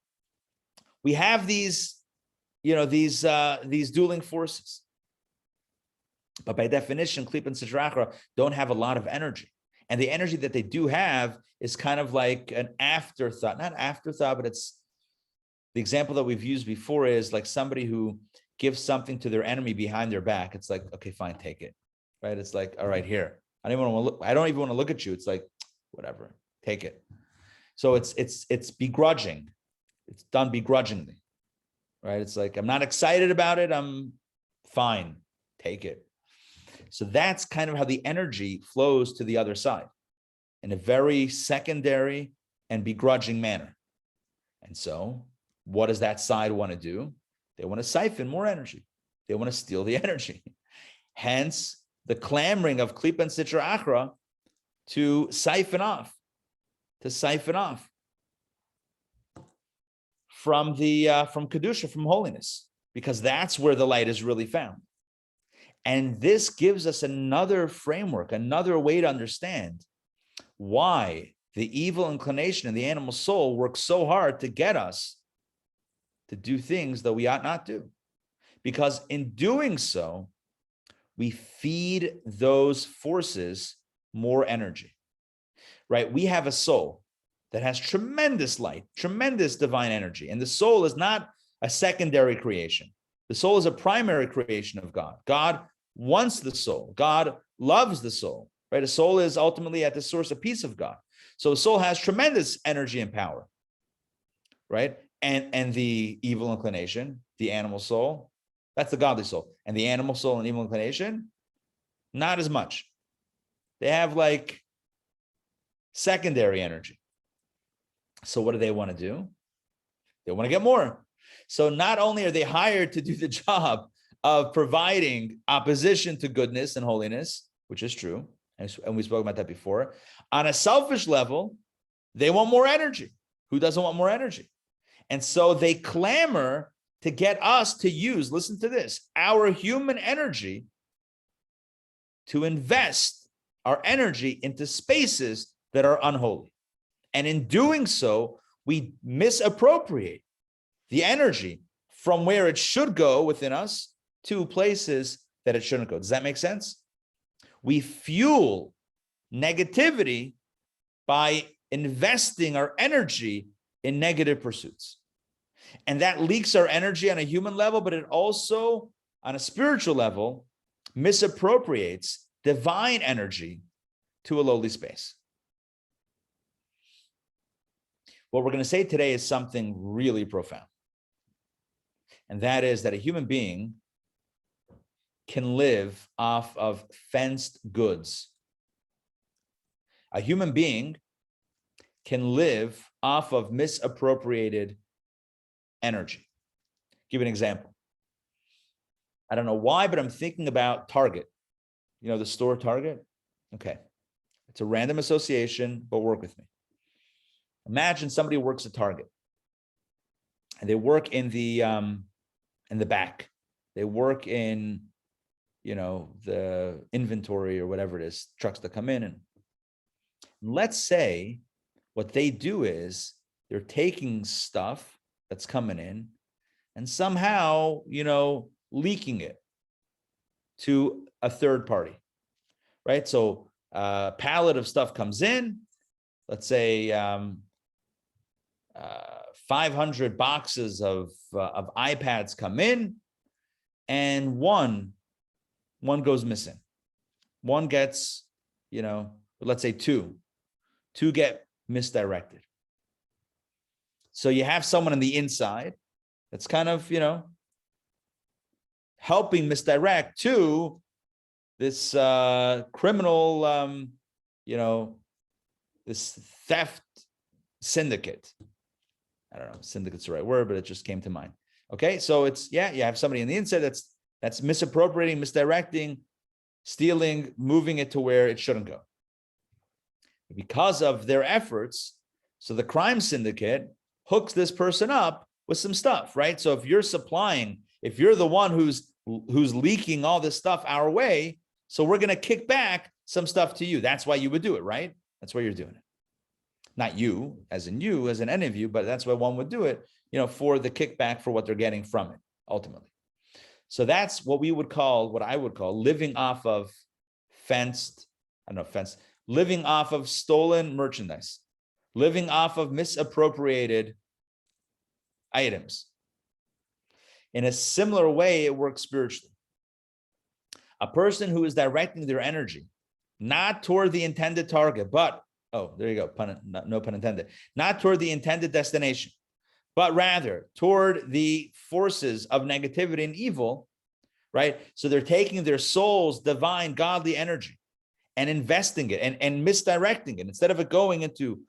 we have these dueling forces. But by definition, klipa and sitra achra don't have a lot of energy. And the energy that they do have is kind of like an afterthought, not afterthought, but it's the example that we've used before is like somebody who gives something to their enemy behind their back. It's like, okay, fine, take it, right? It's like, all right, here. I don't even want to look at you. It's like, whatever, take it. So it's begrudging. It's done begrudgingly, right? It's like, I'm not excited about it. Fine, take it. So that's kind of how the energy flows to the other side in a very secondary and begrudging manner. And so what does that side want to do? They want to siphon more energy. They want to steal the energy. Hence the clamoring of Klipa and Sitra Achra to siphon off from Kedusha, from holiness, because that's where the light is really found. And this gives us another framework, another way to understand why the evil inclination in the animal soul works so hard to get us to do things that we ought not do. Because in doing so, we feed those forces more energy, right? We have a soul that has tremendous light, tremendous divine energy. And the soul is not a secondary creation. The soul is a primary creation of God. God wants the soul. God loves the soul, right? A soul is ultimately at the source of peace of God. So the soul has tremendous energy and power, right? And the evil inclination, the animal soul, that's the godly soul. And the animal soul and evil inclination, not as much. They have like secondary energy. So what do they want to do? They want to get more. So not only are they hired to do the job of providing opposition to goodness and holiness, which is true, and we spoke about that before, on a selfish level, they want more energy. Who doesn't want more energy? And so they clamor to get us to use, listen to this, our human energy to invest our energy into spaces that are unholy. And in doing so, we misappropriate the energy from where it should go within us to places that it shouldn't go. Does that make sense? We fuel negativity by investing our energy in negative pursuits. And that leaks our energy on a human level, but it also, on a spiritual level, misappropriates divine energy to a lowly space. What we're going to say today is something really profound. And that is that a human being can live off of fenced goods. A human being can live off of misappropriated energy. Give an example. I don't know why, but I'm thinking about Target. You know, the store Target? Okay. It's a random association, but work with me. Imagine somebody works at Target and they work in the back. They work in, you know, the inventory or whatever it is, trucks that come in. And let's say what they do is they're taking stuff that's coming in and somehow, you know, leaking it to a third party, right? So a pallet of stuff comes in, let's say 500 boxes of iPads come in, and one goes missing. One gets, you know, let's say two get misdirected. So you have someone on the inside that's kind of, you know, helping misdirect to this criminal, you know, this theft syndicate. I don't know if syndicate's the right word, but it just came to mind. Okay, so it's, yeah, you have somebody on the inside that's misappropriating, misdirecting, stealing, moving it to where it shouldn't go. Because of their efforts, so the crime syndicate hooks this person up with some stuff, right? So if you're supplying, if you're the one who's leaking all this stuff our way, so we're going to kick back some stuff to you. That's why you would do it, right? That's why you're doing it. Not you, as in any of you, but that's why one would do it, you know, for the kickback for what they're getting from it, ultimately. So that's what I would call living off of living off of stolen merchandise, living off of misappropriated items. In a similar way, it works spiritually. A person who is directing their energy, not toward the intended target, but, oh, there you go, no pun intended, not toward the intended destination, but rather toward the forces of negativity and evil, right? So they're taking their soul's divine, godly energy and investing it and misdirecting it. Instead of it going into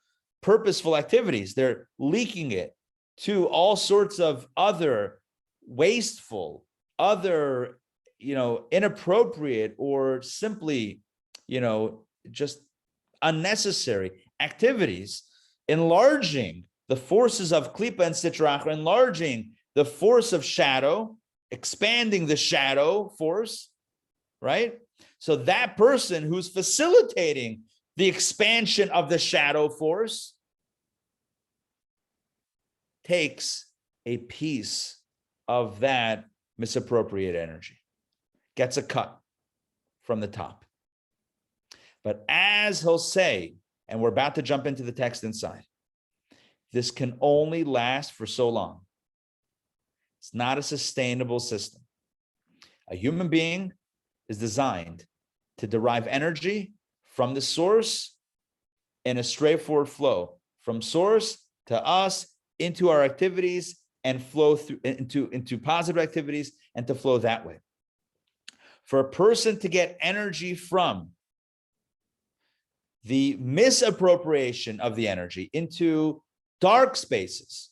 purposeful activities, they're leaking it to all sorts of other wasteful, other, inappropriate, or simply, just unnecessary activities, enlarging the forces of klipa and sitra achra, enlarging the force of shadow, expanding the shadow force, right? So that person who's facilitating the expansion of the shadow force takes a piece of that misappropriated energy, gets a cut from the top. But as he'll say, and we're about to jump into the text inside, this can only last for so long. It's not a sustainable system. A human being is designed to derive energy from the source in a straightforward flow, from source to us, into our activities, and flow through into positive activities, and to flow that way. For a person to get energy from the misappropriation of the energy into dark spaces,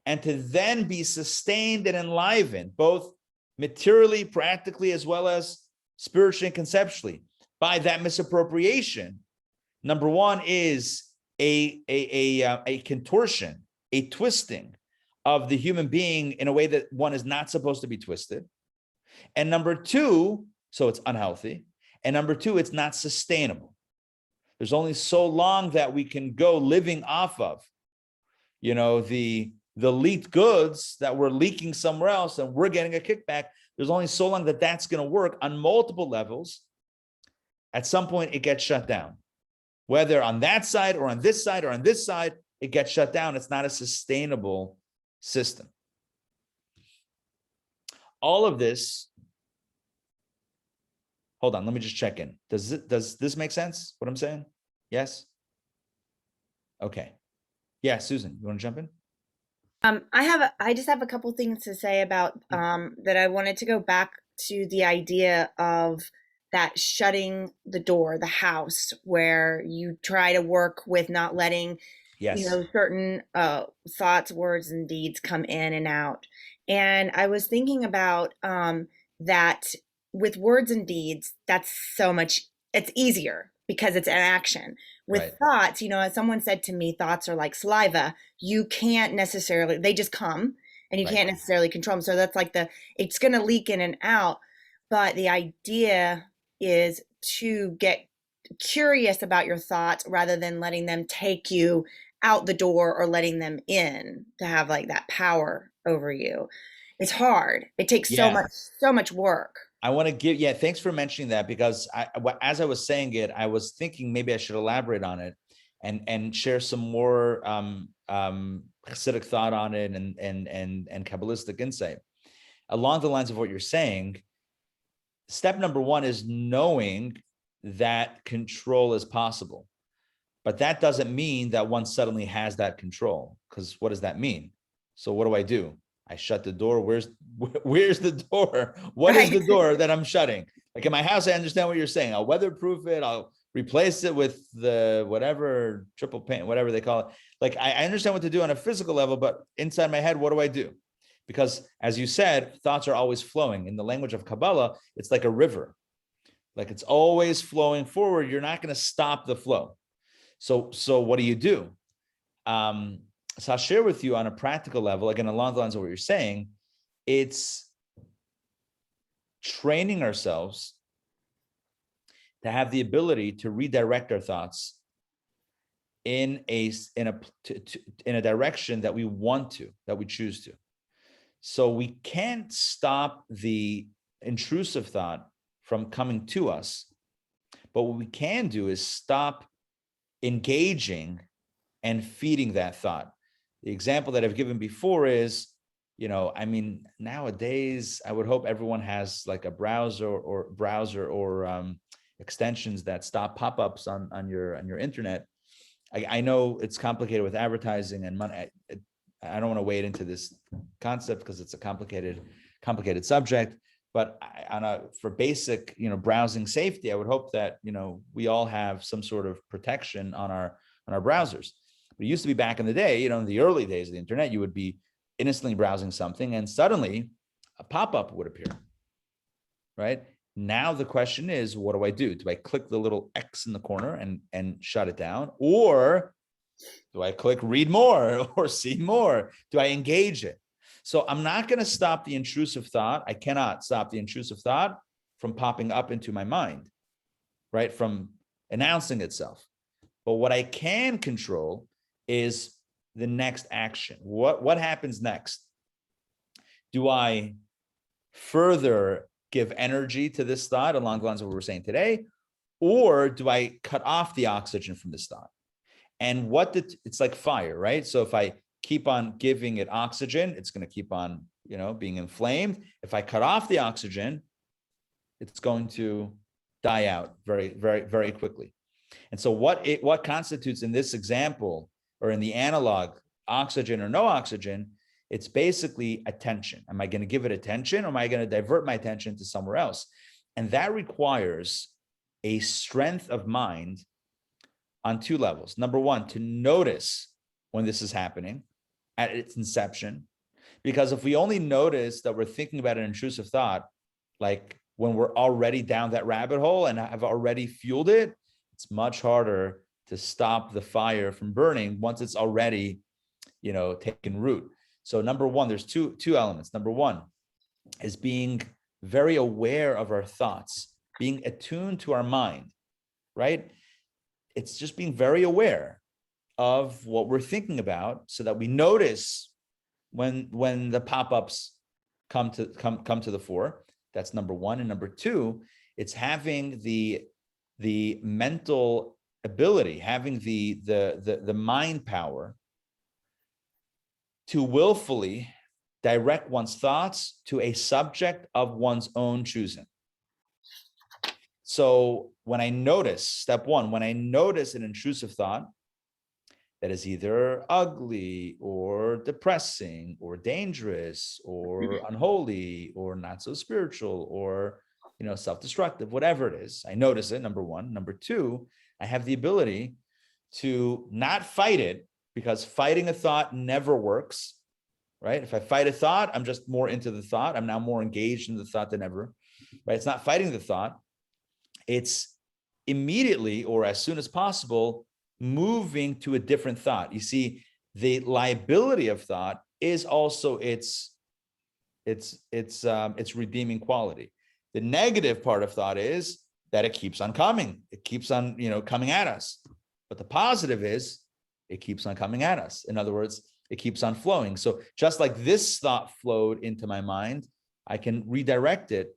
and to then be sustained and enlivened, both materially, practically, as well as spiritually and conceptually, by that misappropriation, number one is a contortion, a twisting of the human being in a way that one is not supposed to be twisted. And number two, so it's unhealthy. And number two, it's not sustainable. There's only so long that we can go living off of, the leaked goods that we're leaking somewhere else and we're getting a kickback. There's only so long that that's going to work on multiple levels. At some point, it gets shut down. Whether on that side or on this side or on this side, it gets shut down. It's not a sustainable system. All of this, hold on, let me just check in. Does this make sense, what I'm saying? Yes? Okay. Yeah, Susan, you want to jump in? I just have a couple things to say about that. I wanted to go back to the idea of that shutting the door, the house, where you try to work with not letting, Yes. certain thoughts, words, and deeds come in and out. And I was thinking about that with words and deeds, that's it's easier because it's an action. With Right. thoughts, as someone said to me, thoughts are like saliva. You can't necessarily, they just come and you Right. can't necessarily control them. So that's like it's going to leak in and out. But the idea is to get curious about your thoughts rather than letting them take you out the door or letting them in, to have like that power over you. It's hard. It takes so much work. I want to give, thanks for mentioning that, because as I was saying it, I was thinking maybe I should elaborate on it and share some more Hasidic thought on it and Kabbalistic insight. Along the lines of what you're saying, step number one is knowing that control is possible. But that doesn't mean that one suddenly has that control, because what does that mean? So what do? I shut the door. Where's the door? What is the door that I'm shutting? Like in my house, I understand what you're saying. I'll weatherproof it. I'll replace it with the whatever triple paint, whatever they call it. Like I understand what to do on a physical level, but inside my head, what do? Because as you said, thoughts are always flowing. In the language of Kabbalah, it's like a river. Like it's always flowing forward. You're not going to stop the flow. So what do? So I'll share with you on a practical level, again, along the lines of what you're saying, it's training ourselves to have the ability to redirect our thoughts in a direction that we want to, that we choose to. So we can't stop the intrusive thought from coming to us, but what we can do is stop engaging and feeding that thought. The example that I've given before is, nowadays, I would hope everyone has like a browser or extensions that stop pop-ups on your internet. I know it's complicated with advertising and money. I don't want to wade into this concept because it's a complicated subject, But for basic, browsing safety, I would hope that, we all have some sort of protection on our browsers. But it used to be back in the day, in the early days of the internet, you would be innocently browsing something and suddenly a pop-up would appear, right? Now the question is, what do I do? Do I click the little X in the corner and shut it down? Or do I click read more or see more? Do I engage it? So I'm not going to stop the intrusive thought. I cannot stop the intrusive thought from popping up into my mind, right? From announcing itself. But what I can control is the next action. What happens next? Do I further give energy to this thought along the lines of what we're saying today? Or do I cut off the oxygen from this thought? And it's like fire, right? So if I keep on giving it oxygen, it's going to keep on, being inflamed. If I cut off the oxygen, it's going to die out very, very, very quickly. And so what constitutes in this example, or in the analog, oxygen or no oxygen, it's basically attention. Am I going to give it attention, or am I going to divert my attention to somewhere else? And that requires a strength of mind on two levels. Number one, to notice when this is happening at its inception. Because if we only notice that we're thinking about an intrusive thought, like when we're already down that rabbit hole and have already fueled it, it's much harder to stop the fire from burning once it's already, taken root. So number one, there's two elements. Number one is being very aware of our thoughts, being attuned to our mind, right? It's just being very aware of what we're thinking about so that we notice when the pop-ups come to the fore. That's number one. And number two, it's having the mental ability, having the mind power to willfully direct one's thoughts to a subject of one's own choosing. So when I notice, step one, when I notice an intrusive thought that is either ugly or depressing or dangerous or unholy or not so spiritual or, self-destructive, whatever it is, I notice it, number one. Number two, I have the ability to not fight it, because fighting a thought never works, right? If I fight a thought, I'm just more into the thought. I'm now more engaged in the thought than ever, right? It's not fighting the thought. It's immediately, or as soon as possible, moving to a different thought. You see, the liability of thought is also its redeeming quality. The negative part of thought is that it keeps on coming. It keeps on, coming at us. But the positive is it keeps on coming at us. In other words, it keeps on flowing. So just like this thought flowed into my mind, I can redirect it,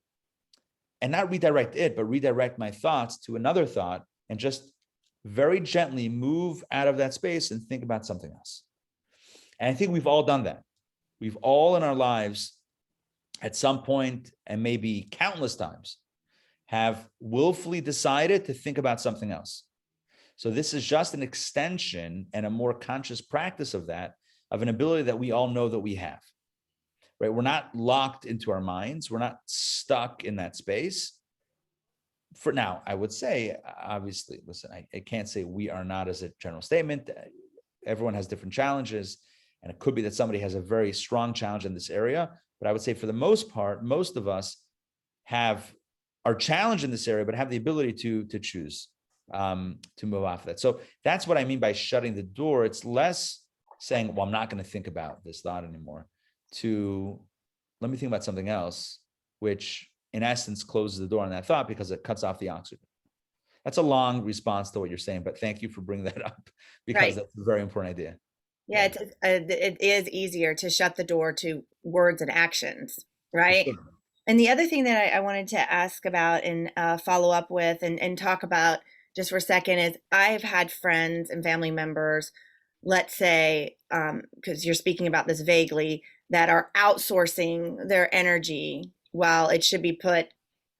and not redirect it, but redirect my thoughts to another thought and just very gently move out of that space and think about something else. And I think we've all done that. We've all in our lives at some point, and maybe countless times, have willfully decided to think about something else. So this is just an extension and a more conscious practice of that, of an ability that we all know that we have, right? We're not locked into our minds. We're not stuck in that space. For now, I would say, obviously, listen, I can't say we are not as a general statement. Everyone has different challenges, and it could be that somebody has a very strong challenge in this area. But I would say for the most part, most of us are challenged in this area, but have the ability to choose to move off of that. So that's what I mean by shutting the door. It's less saying, well, I'm not going to think about this thought anymore, to let me think about something else, which in essence closes the door on that thought because it cuts off the oxygen. That's a long response to what you're saying, but thank you for bringing that up, because Right. that's a very important idea. Yeah, it is easier to shut the door to words and actions, right? Sure. And the other thing that I wanted to ask about and follow up with and talk about just for a second is, I've had friends and family members, let's say, because you're speaking about this vaguely, that are outsourcing their energy while it should be put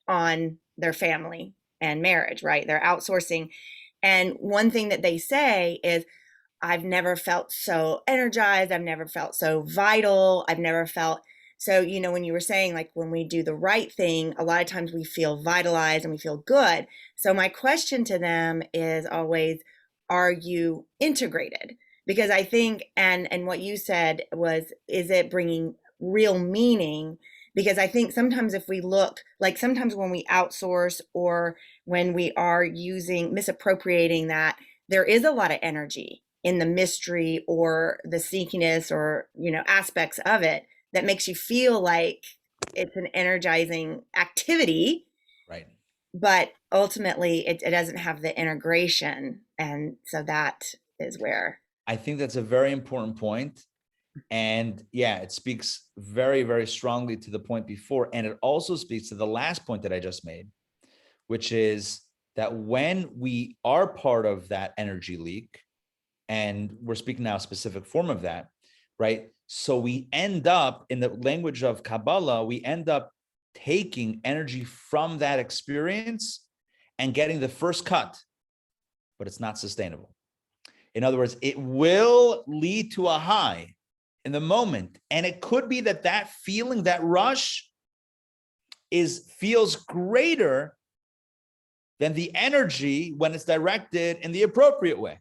on their family and marriage, right? They're outsourcing. And one thing that they say is, I've never felt so energized. I've never felt so vital. I've never felt So, when you were saying, like, when we do the right thing, a lot of times we feel vitalized and we feel good. So my question to them is always, are you integrated? Because I think, and what you said was, is it bringing real meaning? Because I think sometimes if we look, like sometimes when we outsource or when we are misappropriating that, there is a lot of energy in the mystery or the sneakiness or, aspects of it that makes you feel like it's an energizing activity, Right. but ultimately it doesn't have the integration. And so that is where. I think that's a very important point. And yeah, it speaks very, very strongly to the point before. And it also speaks to the last point that I just made, which is that when we are part of that energy leak, and we're speaking now a specific form of that, right? So we end up, in the language of Kabbalah, we end up taking energy from that experience and getting the first cut, but it's not sustainable. In other words, it will lead to a high in the moment. And it could be that feeling, that rush feels greater than the energy when it's directed in the appropriate way.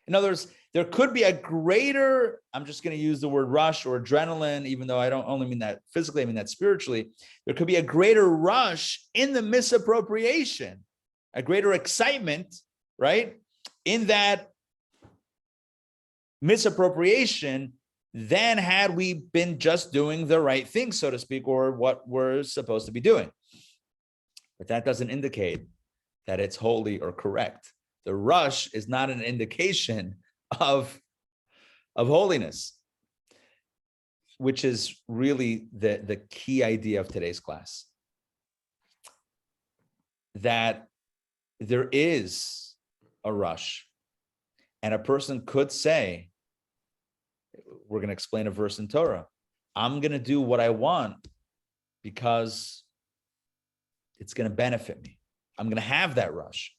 In other words, there could be a greater, I'm just going to use the word rush or adrenaline, even though I don't only mean that physically, I mean that spiritually. There could be a greater rush in the misappropriation, a greater excitement, right? In that misappropriation than had we been just doing the right thing, so to speak, or what we're supposed to be doing. But that doesn't indicate that it's holy or correct. The rush is not an indication of holiness, which is really the key idea of today's class. That there is a rush, and a person could say, we're going to explain a verse in Torah, I'm going to do what I want because it's going to benefit me. I'm going to have that rush.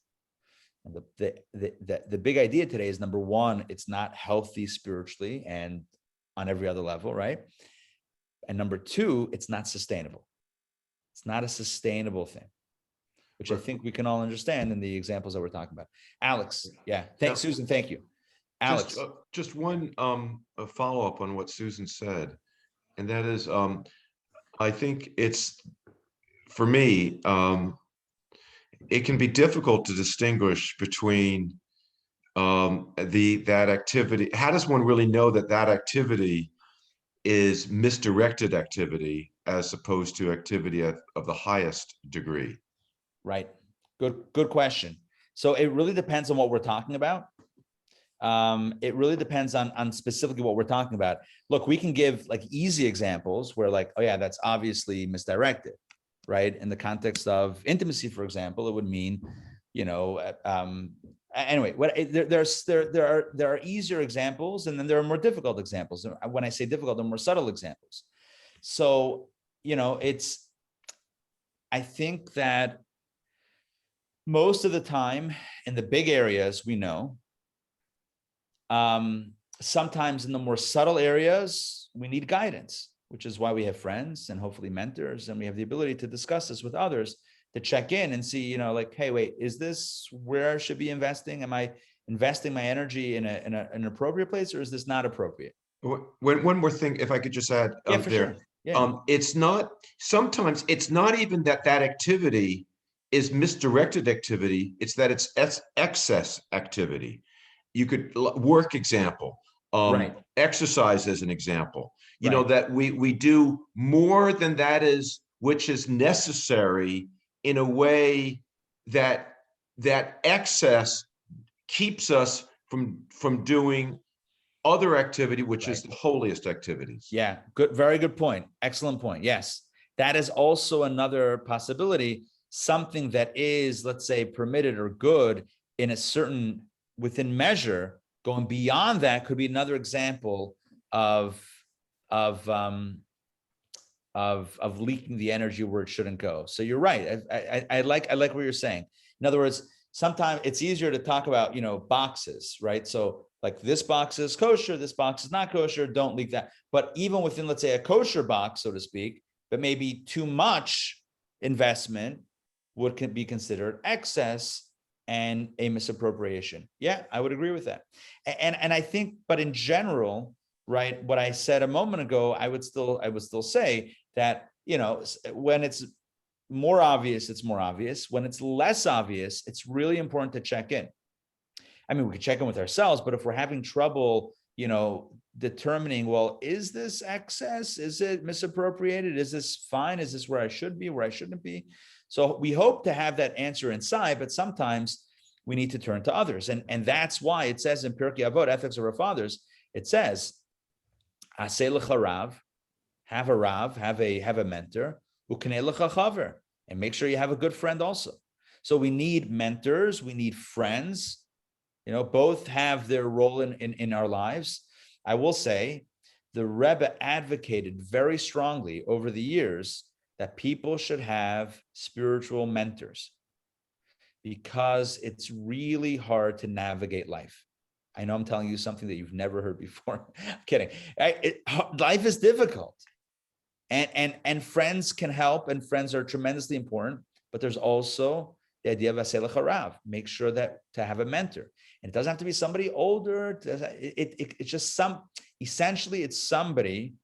And the big idea today is, number one, it's not healthy spiritually and on every other level, right? And number two, it's not sustainable. It's not a sustainable thing, which I think we can all understand in the examples that we're talking about. Alex, yeah. Thanks, Susan. Thank you. Alex. Just one a follow-up on what Susan said. And that is, I think it's, for me, it can be difficult to distinguish between that activity. How does one really know that activity is misdirected activity as opposed to activity of the highest degree? Right. Good question. So it really depends on what we're talking about. It really depends on specifically what we're talking about. Look, we can give like easy examples where, like, oh yeah, that's obviously misdirected, right? In the context of intimacy, for example, it would mean, anyway, there are easier examples, and then there are more difficult examples. When I say difficult, they're more subtle examples. So, I think that most of the time in the big areas, we know, sometimes in the more subtle areas, we need guidance, which is why we have friends and hopefully mentors, and we have the ability to discuss this with others, to check in and see, like, hey, wait, is this where I should be investing? Am I investing my energy in an appropriate place, or is this not appropriate? One more thing, if I could just add Yeah, for there. sure. Yeah. It's not, sometimes it's not even that activity is misdirected activity, it's that it's excess activity. You could work example, Right. exercise as an example, Right. that we do more than which is necessary, in a way that excess keeps us from doing other activity, which is the holiest activities. Yeah, good, very good point. Excellent point. Yes, that is also another possibility. Something that is, let's say, permitted or good in a certain, within measure, going beyond that could be another example of leaking the energy where it shouldn't go. So you're right. I like what you're saying. In other words, sometimes it's easier to talk about, boxes, right? So like this box is kosher, this box is not kosher, don't leak that. But even within, let's say, a kosher box, so to speak, but maybe too much investment would be considered excess and a misappropriation. Yeah, I would agree with that. And I think, but in general, right, what I said a moment ago, I would still say that, when it's more obvious, it's more obvious. When it's less obvious, it's really important to check in. I mean, we could check in with ourselves, but if we're having trouble, determining, well, is this excess? Is it misappropriated? Is this fine? Is this where I should be, where I shouldn't be? So we hope to have that answer inside, but sometimes we need to turn to others. And that's why it says in Pirkei Avot, Ethics of Our Fathers, it says, Aseh lecha rav, have a rav, have a mentor, uknei lecha chaver, and make sure you have a good friend also. So we need mentors, we need friends, both have their role in our lives. I will say the Rebbe advocated very strongly over the years that people should have spiritual mentors because it's really hard to navigate life. I know I'm telling you something that you've never heard before. I'm kidding. Life is difficult. And friends can help, and friends are tremendously important, but there's also the idea of aseh lecha rav. Make sure that to have a mentor. And it doesn't have to be somebody older. It's just essentially it's somebody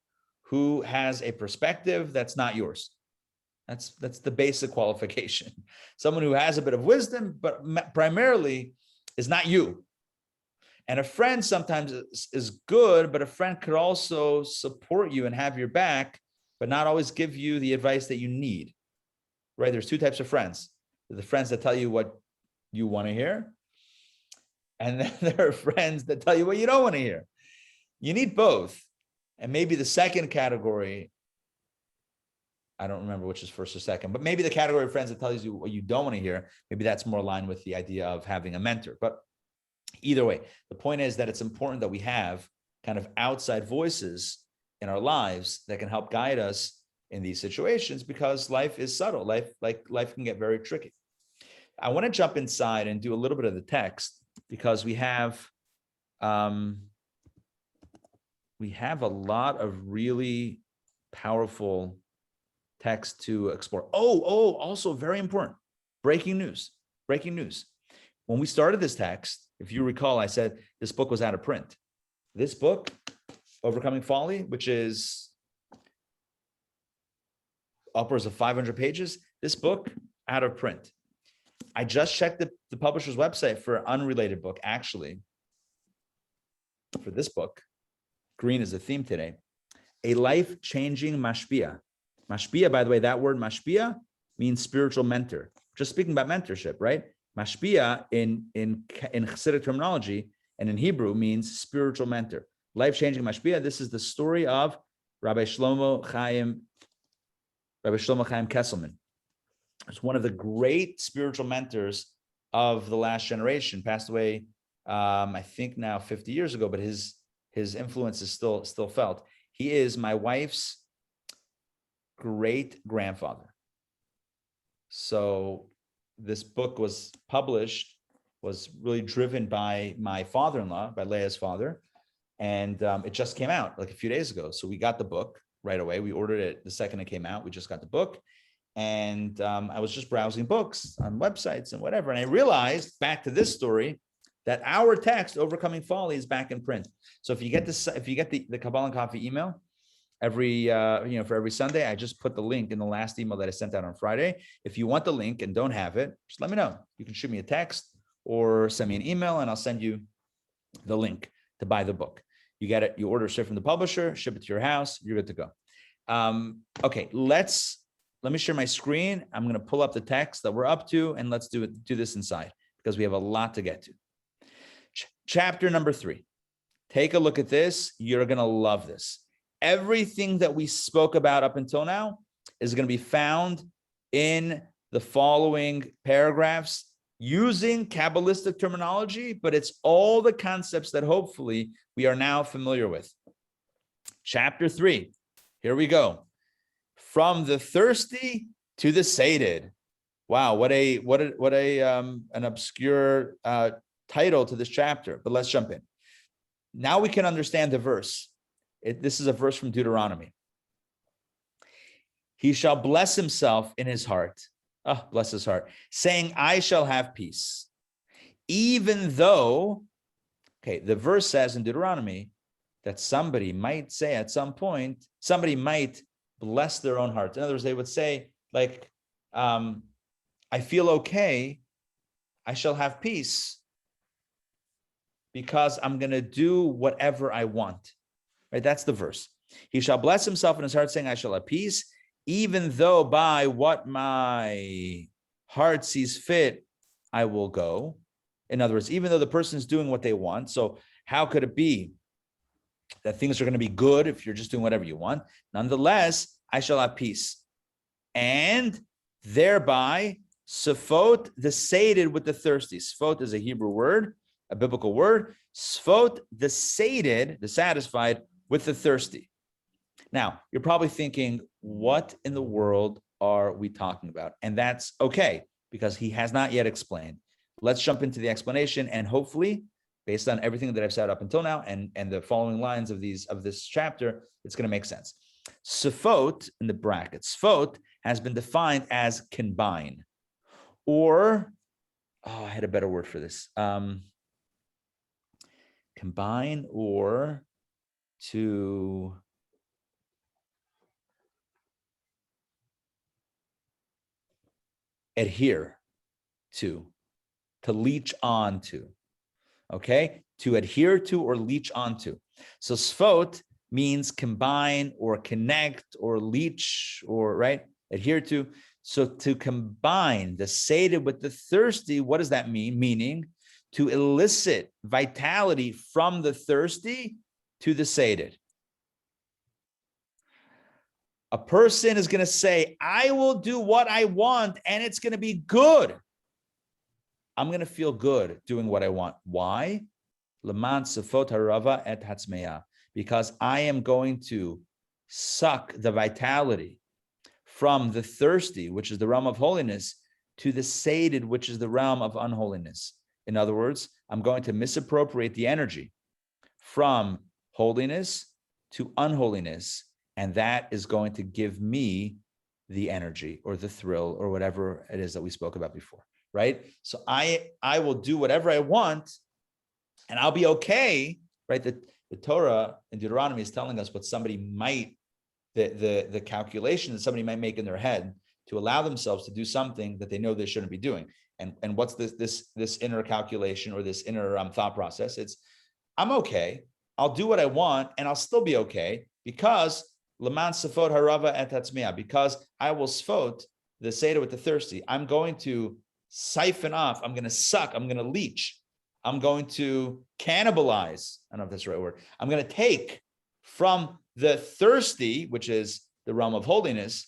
who has a perspective that's not yours. That's the basic qualification. Someone who has a bit of wisdom, but primarily is not you. And a friend sometimes is good, but a friend could also support you and have your back, but not always give you the advice that you need, right? There's two types of friends. The friends that tell you what you want to hear, and then there are friends that tell you what you don't want to hear. You need both. And maybe the second category, I don't remember which is first or second, but maybe the category of friends that tells you what you don't want to hear, maybe that's more aligned with the idea of having a mentor. But either way, the point is that it's important that we have kind of outside voices in our lives that can help guide us in these situations, because life is subtle. Life can get very tricky. I want to jump inside and do a little bit of the text, because we have a lot of really powerful text to explore. Also very important, breaking news. When we started this text, if you recall, I said this book was out of print. This book, Overcoming Folly, which is upwards of 500 pages, this book out of print. I just checked the publisher's website for an unrelated book, actually, for this book. Green is the theme today. A life-changing mashpia. Mashpia, by the way, that word mashpia means spiritual mentor. Just speaking about mentorship, right? Mashpia in Hasidic terminology and in Hebrew means spiritual mentor. Life-changing mashpia. This is the story of Rabbi Shlomo Chaim Kesselman. It's one of the great spiritual mentors of the last generation. Passed away, I think now 50 years ago, but his influence is still felt. He is my wife's great grandfather. So this book was really driven by my father-in-law, by Leah's father, and it just came out like a few days ago. So we got the book right away. We ordered it the second it came out. We just got the book. And I was just browsing books on websites and whatever. And I realized, back to this story, that our text, Overcoming Folly, is back in print. So if you get the Kabbalah Coffee email for every Sunday, I just put the link in the last email that I sent out on Friday. If you want the link and don't have it, just let me know. You can shoot me a text or send me an email and I'll send you the link to buy the book. You get it, you order straight from the publisher, ship it to your house, you're good to go. Okay, let me share my screen. I'm going to pull up the text that we're up to, and let's do this inside, because we have a lot to get to. Chapter number 3. Take a look at this. You're going to love this. Everything that we spoke about up until now is going to be found in the following paragraphs using Kabbalistic terminology, but it's all the concepts that hopefully we are now familiar with. Chapter 3. Here we go. From the thirsty to the sated. Wow, what a an obscure title to this chapter. But let's jump in. Now we can understand the verse. This is a verse from Deuteronomy. He shall bless himself in his heart. Oh, bless his heart, saying, I shall have peace. Even though, okay, the verse says in Deuteronomy that somebody might say at some point, somebody might bless their own heart. In other words, they would say, like, I feel okay, I shall have peace because I'm going to do whatever I want. Right? That's the verse. He shall bless himself in his heart, saying, I shall have peace, even though by what my heart sees fit, I will go. In other words, even though the person is doing what they want. So how could it be that things are going to be good if you're just doing whatever you want? Nonetheless, I shall have peace. And thereby, safot, the sated with the thirsty. Safot is a Hebrew word, a biblical word. Safot, the sated, the satisfied with the thirsty. Now, you're probably thinking, what in the world are we talking about? And that's okay, because he has not yet explained. Let's jump into the explanation, and hopefully, based on everything that I've said up until now and the following lines of this chapter, it's going to make sense. Safot, in the brackets, safot has been defined as combine, or, I had a better word for this. Combine or to adhere to leech on to, okay? To adhere to or leech onto. So sfot means combine or connect or leech or, right, adhere to. So to combine the sated with the thirsty, what does that mean? Meaning to elicit vitality from the thirsty to the sated. A person is going to say, I will do what I want and it's going to be good. I'm going to feel good doing what I want. Why? Because I am going to suck the vitality from the thirsty, which is the realm of holiness, to the sated, which is the realm of unholiness. In other words, I'm going to misappropriate the energy from holiness to unholiness, and that is going to give me the energy or the thrill or whatever it is that we spoke about before, right? So I will do whatever I want and I'll be okay, right? The Torah in Deuteronomy is telling us what somebody might, the calculation that somebody might make in their head to allow themselves to do something that they know they shouldn't be doing. And what's this inner calculation or this inner thought process? It's, I'm okay. I'll do what I want and I'll still be okay because Laman Safot Harava et Hatzmiah, because I will sfot the Seder with the thirsty. I'm going to siphon off, I'm going to suck, I'm going to leech, I'm going to cannibalize. I don't know if that's the right word. I'm going to take from the thirsty, which is the realm of holiness,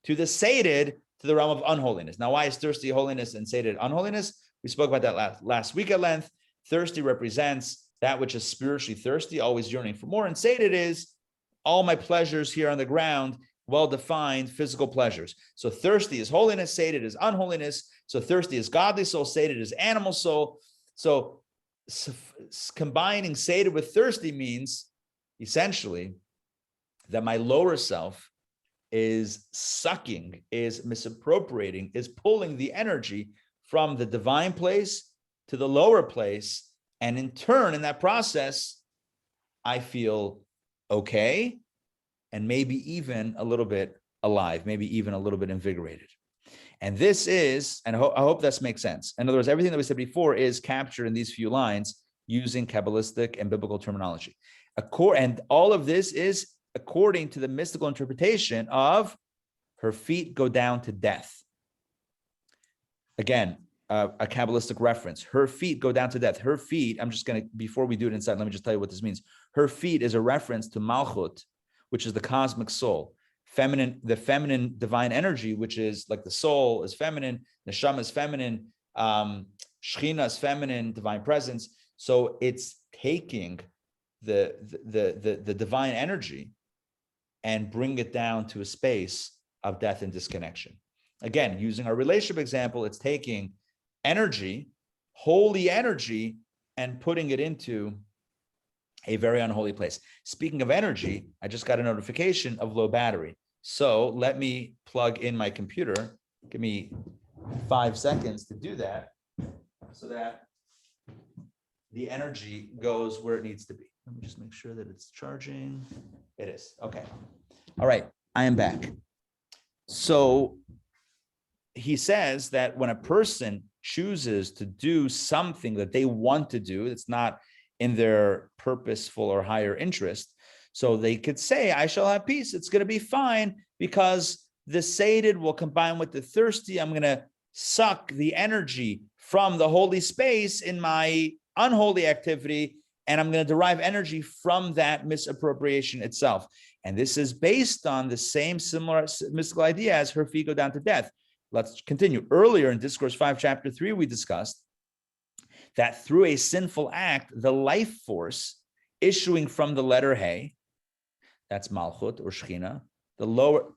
to the sated, to the realm of unholiness. Now, why is thirsty holiness and sated unholiness? We spoke about that last week at length. Thirsty represents that which is spiritually thirsty, always yearning for more. And sated is all my pleasures here on the ground, well-defined physical pleasures. So thirsty is holiness, sated is unholiness. So thirsty is godly soul, sated is animal soul. So combining sated with thirsty means essentially that my lower self is sucking, is misappropriating, is pulling the energy from the divine place to the lower place. And in turn, in that process, I feel okay, and maybe even a little bit alive, maybe even a little bit invigorated. And this is, and I hope this makes sense. In other words, everything that we said before is captured in these few lines using Kabbalistic and biblical terminology. And all of this is according to the mystical interpretation of her feet go down to death. Again, a Kabbalistic reference. Her feet go down to death. Her feet, I'm just going to, before we do it inside, let me just tell you what this means. Her feet is a reference to Malchut, which is the cosmic soul. Feminine, the feminine divine energy, which is like the soul is feminine, Neshama is feminine, Shechina is feminine, divine presence. So it's taking the divine energy and bring it down to a space of death and disconnection. Again, using our relationship example, it's taking energy, holy energy, and putting it into a very unholy place. Speaking of energy, I just got a notification of low battery. So let me plug in my computer. Give me 5 seconds to do that so that the energy goes where it needs to be. Let me just make sure that it's charging. It is. Okay. All right. I am back. So he says that when a person chooses to do something that they want to do, it's not in their purposeful or higher interest. So they could say, I shall have peace. It's going to be fine because the sated will combine with the thirsty. I'm going to suck the energy from the holy space in my unholy activity, and I'm going to derive energy from that misappropriation itself. And this is based on the same similar mystical idea as her feet go down to death. Let's continue. Earlier in Discourse 5, Chapter 3, we discussed that through a sinful act, the life force issuing from the letter Hey, that's Malchut or Shechina, the lower,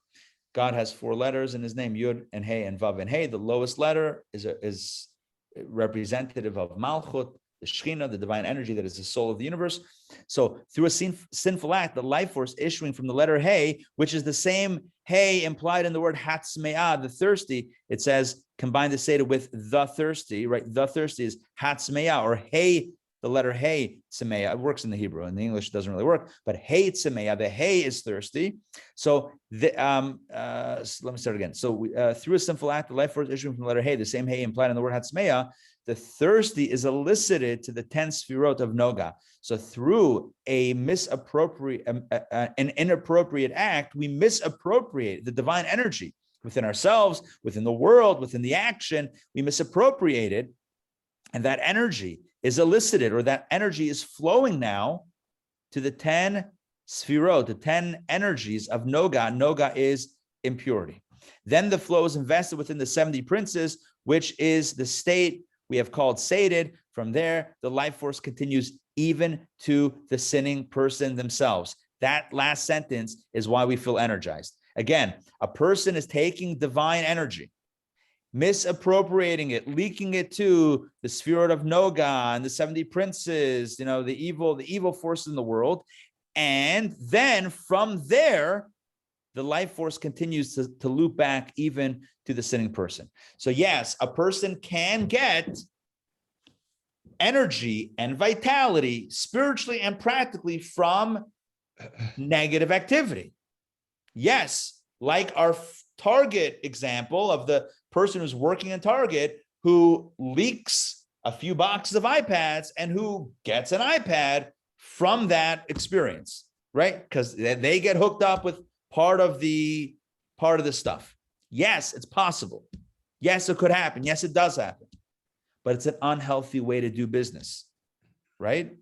God has 4 letters in his name, Yud and Hey and Vav and Hey. The lowest letter is representative of Malchut, the Shechina, the divine energy that is the soul of the universe. So through a sinful act, the life force issuing from the letter Hey, which is the same Hey implied in the word Hatzmeah, the thirsty, it says, combine the Seder with the thirsty, right? The thirsty is Hatzmeah, or Hey, the letter Hey, Tzemeah. It works in the Hebrew. In the English, it doesn't really work, but Hey Tzemeah, the Hey is thirsty. So let me start again. So through a sinful act, the life force issuing from the letter Hey, the same Hey implied in the word Hatzmeah, the thirsty is elicited to the 10 sfirot of Noga. So through an inappropriate act, we misappropriate the divine energy within ourselves, within the world, within the action. We misappropriate it, and that energy is elicited, or that energy is flowing now to the 10 sfirot, the 10 energies of Noga. Noga is impurity. Then the flow is invested within the 70 princes, which is the state we have called sated. From there, the life force continues even to the sinning person themselves. That last sentence is why we feel energized. Again, a person is taking divine energy, misappropriating it, leaking it to the spirit of Noga and the 70 princes, the evil forces in the world. And then from there, the life force continues to loop back even to the sinning person. So yes, a person can get energy and vitality spiritually and practically from negative activity. Yes, like our Target example of the person who's working in Target who leaks a few boxes of iPads and who gets an iPad from that experience, right? Because they get hooked up with part of the stuff. Yes, it's possible. Yes, it could happen. Yes, it does happen. But it's an unhealthy way to do business, right?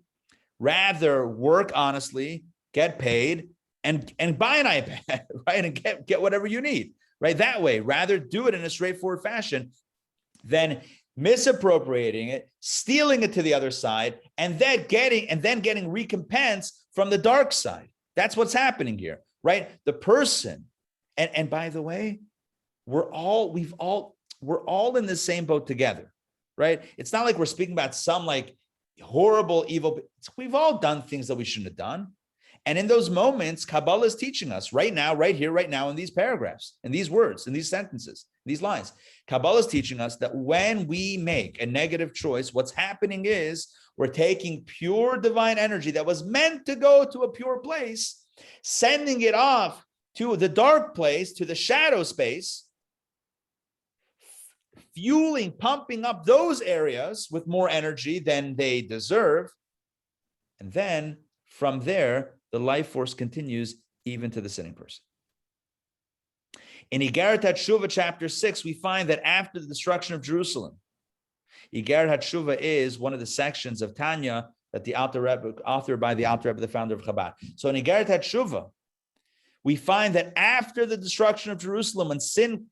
Rather work honestly, get paid, and buy an iPad, right? And get whatever you need, right? That way, rather do it in a straightforward fashion than misappropriating it, stealing it to the other side, and then getting recompense from the dark side. That's what's happening here, right? The person, and by the way, we're all in the same boat together, right? It's not like we're speaking about some like horrible, evil. We've all done things that we shouldn't have done. And in those moments, Kabbalah is teaching us right now, right here, right now, in these paragraphs, in these words, in these sentences, these lines. Kabbalah is teaching us that when we make a negative choice, what's happening is we're taking pure divine energy that was meant to go to a pure place, sending it off to the dark place, to the shadow space, fueling, pumping up those areas with more energy than they deserve. And then from there, the life force continues even to the sinning person. In Igeret HaTshuva, chapter 6, we find that after the destruction of Jerusalem, Igeret HaTshuva is one of the sections of Tanya that the authored by the Alter Rebbe, the founder of Chabad. So in Igeret HaTshuva, we find that after the destruction of Jerusalem, when sin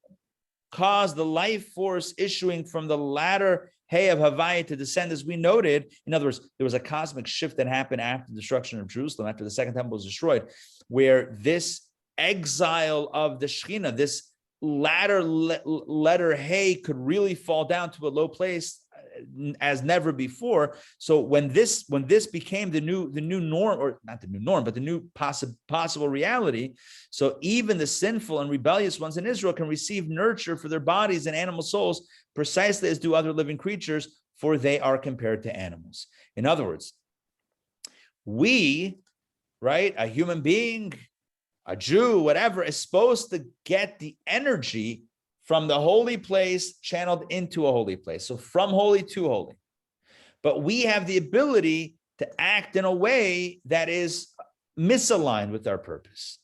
caused the life force issuing from the latter Hey of Havaya to descend, as we noted. In other words, there was a cosmic shift that happened after the destruction of Jerusalem, after the second temple was destroyed, where this exile of the Shekhinah, this letter hay could really fall down to a low place as never before. So when this became the new norm, or not the new norm, but the new possible reality, so even the sinful and rebellious ones in Israel can receive nurture for their bodies and animal souls precisely as do other living creatures, for they are compared to animals. In other words, we, right, a human being, a Jew, whatever, is supposed to get the energy from the holy place channeled into a holy place. So from holy to holy. But we have the ability to act in a way that is misaligned with our purpose.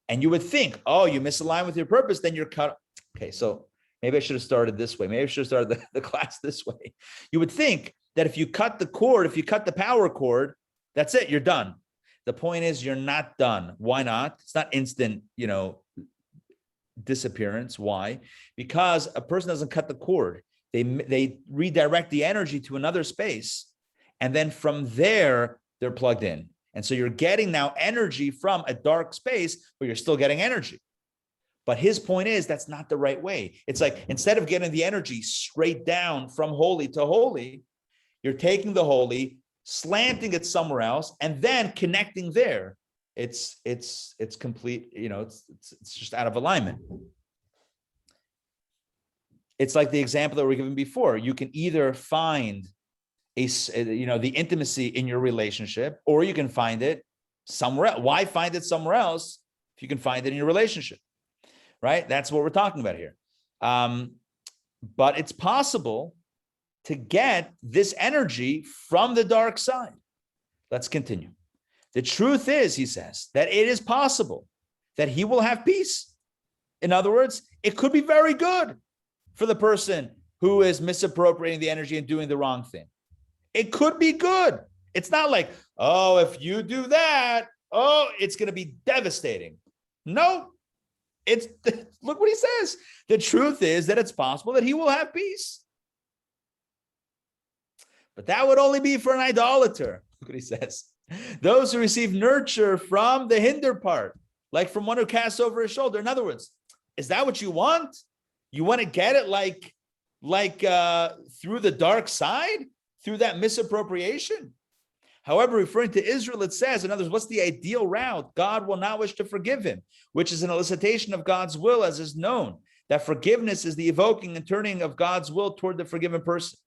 And you would think, oh, you misalign with your purpose, then you're cut. Okay, so maybe I should have started this way. Maybe I should have started the class this way. You would think that if you cut the cord, if you cut the power cord, that's it, you're done. The point is, you're not done. Why not? It's not instant, disappearance. Why? Because a person doesn't cut the cord. They redirect the energy to another space, and then from there they're plugged in. And so you're getting now energy from a dark space, but you're still getting energy. But his point is that's not the right way. It's like, instead of getting the energy straight down from holy to holy, you're taking the holy, slanting it somewhere else, and then connecting there. It's complete, it's just out of alignment. It's like the example that we were given before. You can either find the intimacy in your relationship, or you can find it somewhere else. Why find it somewhere else if you can find it in your relationship? Right? That's what we're talking about here. But it's possible to get this energy from the dark side. Let's continue. The truth is, he says, that it is possible that he will have peace. In other words, it could be very good for the person who is misappropriating the energy and doing the wrong thing. It could be good. It's not like, oh, if you do that, oh, it's going to be devastating. No, look what he says. The truth is that it's possible that he will have peace. But that would only be for an idolater. Look what he says. Those who receive nurture from the hinder part, like from one who casts over his shoulder. In other words, is that what you want? You want to get it like through the dark side, through that misappropriation? However, referring to Israel, it says, in other words, what's the ideal route? God will not wish to forgive him, which is an elicitation of God's will, as is known. That forgiveness is the evoking and turning of God's will toward the forgiven person.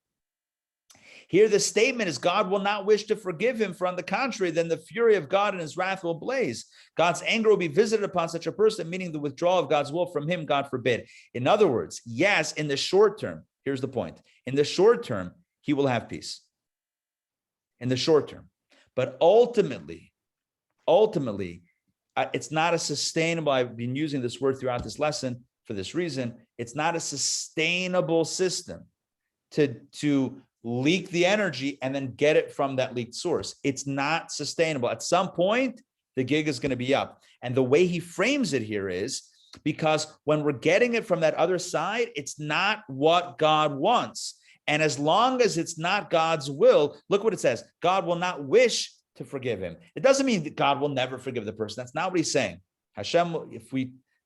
Here, the statement is God will not wish to forgive him, for on the contrary, then the fury of God and his wrath will blaze. God's anger will be visited upon such a person, meaning the withdrawal of God's will from him, God forbid. In other words, yes, in the short term, here's the point. In the short term, he will have peace. In the short term. But ultimately, it's not a sustainable, I've been using this word throughout this lesson for this reason, it's not a sustainable system to leak the energy and then get it from that leaked source. It's not sustainable. At some point, the gig is going to be up. And the way he frames it here is because when we're getting it from that other side, it's not what God wants. And as long as it's not God's will, look what it says. God will not wish to forgive him. It doesn't mean that God will never forgive the person. That's not what he's saying. Hashem,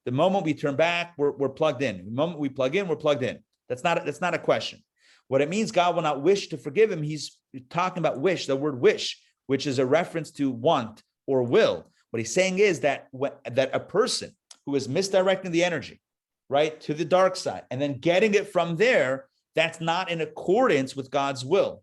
the moment we turn back, we're plugged in. The moment we plug in, we're plugged in. That's not a question. What it means, God will not wish to forgive him. He's talking about wish, the word wish, which is a reference to want or will. What he's saying is that a person who is misdirecting the energy, right, to the dark side, and then getting it from there, that's not in accordance with God's will,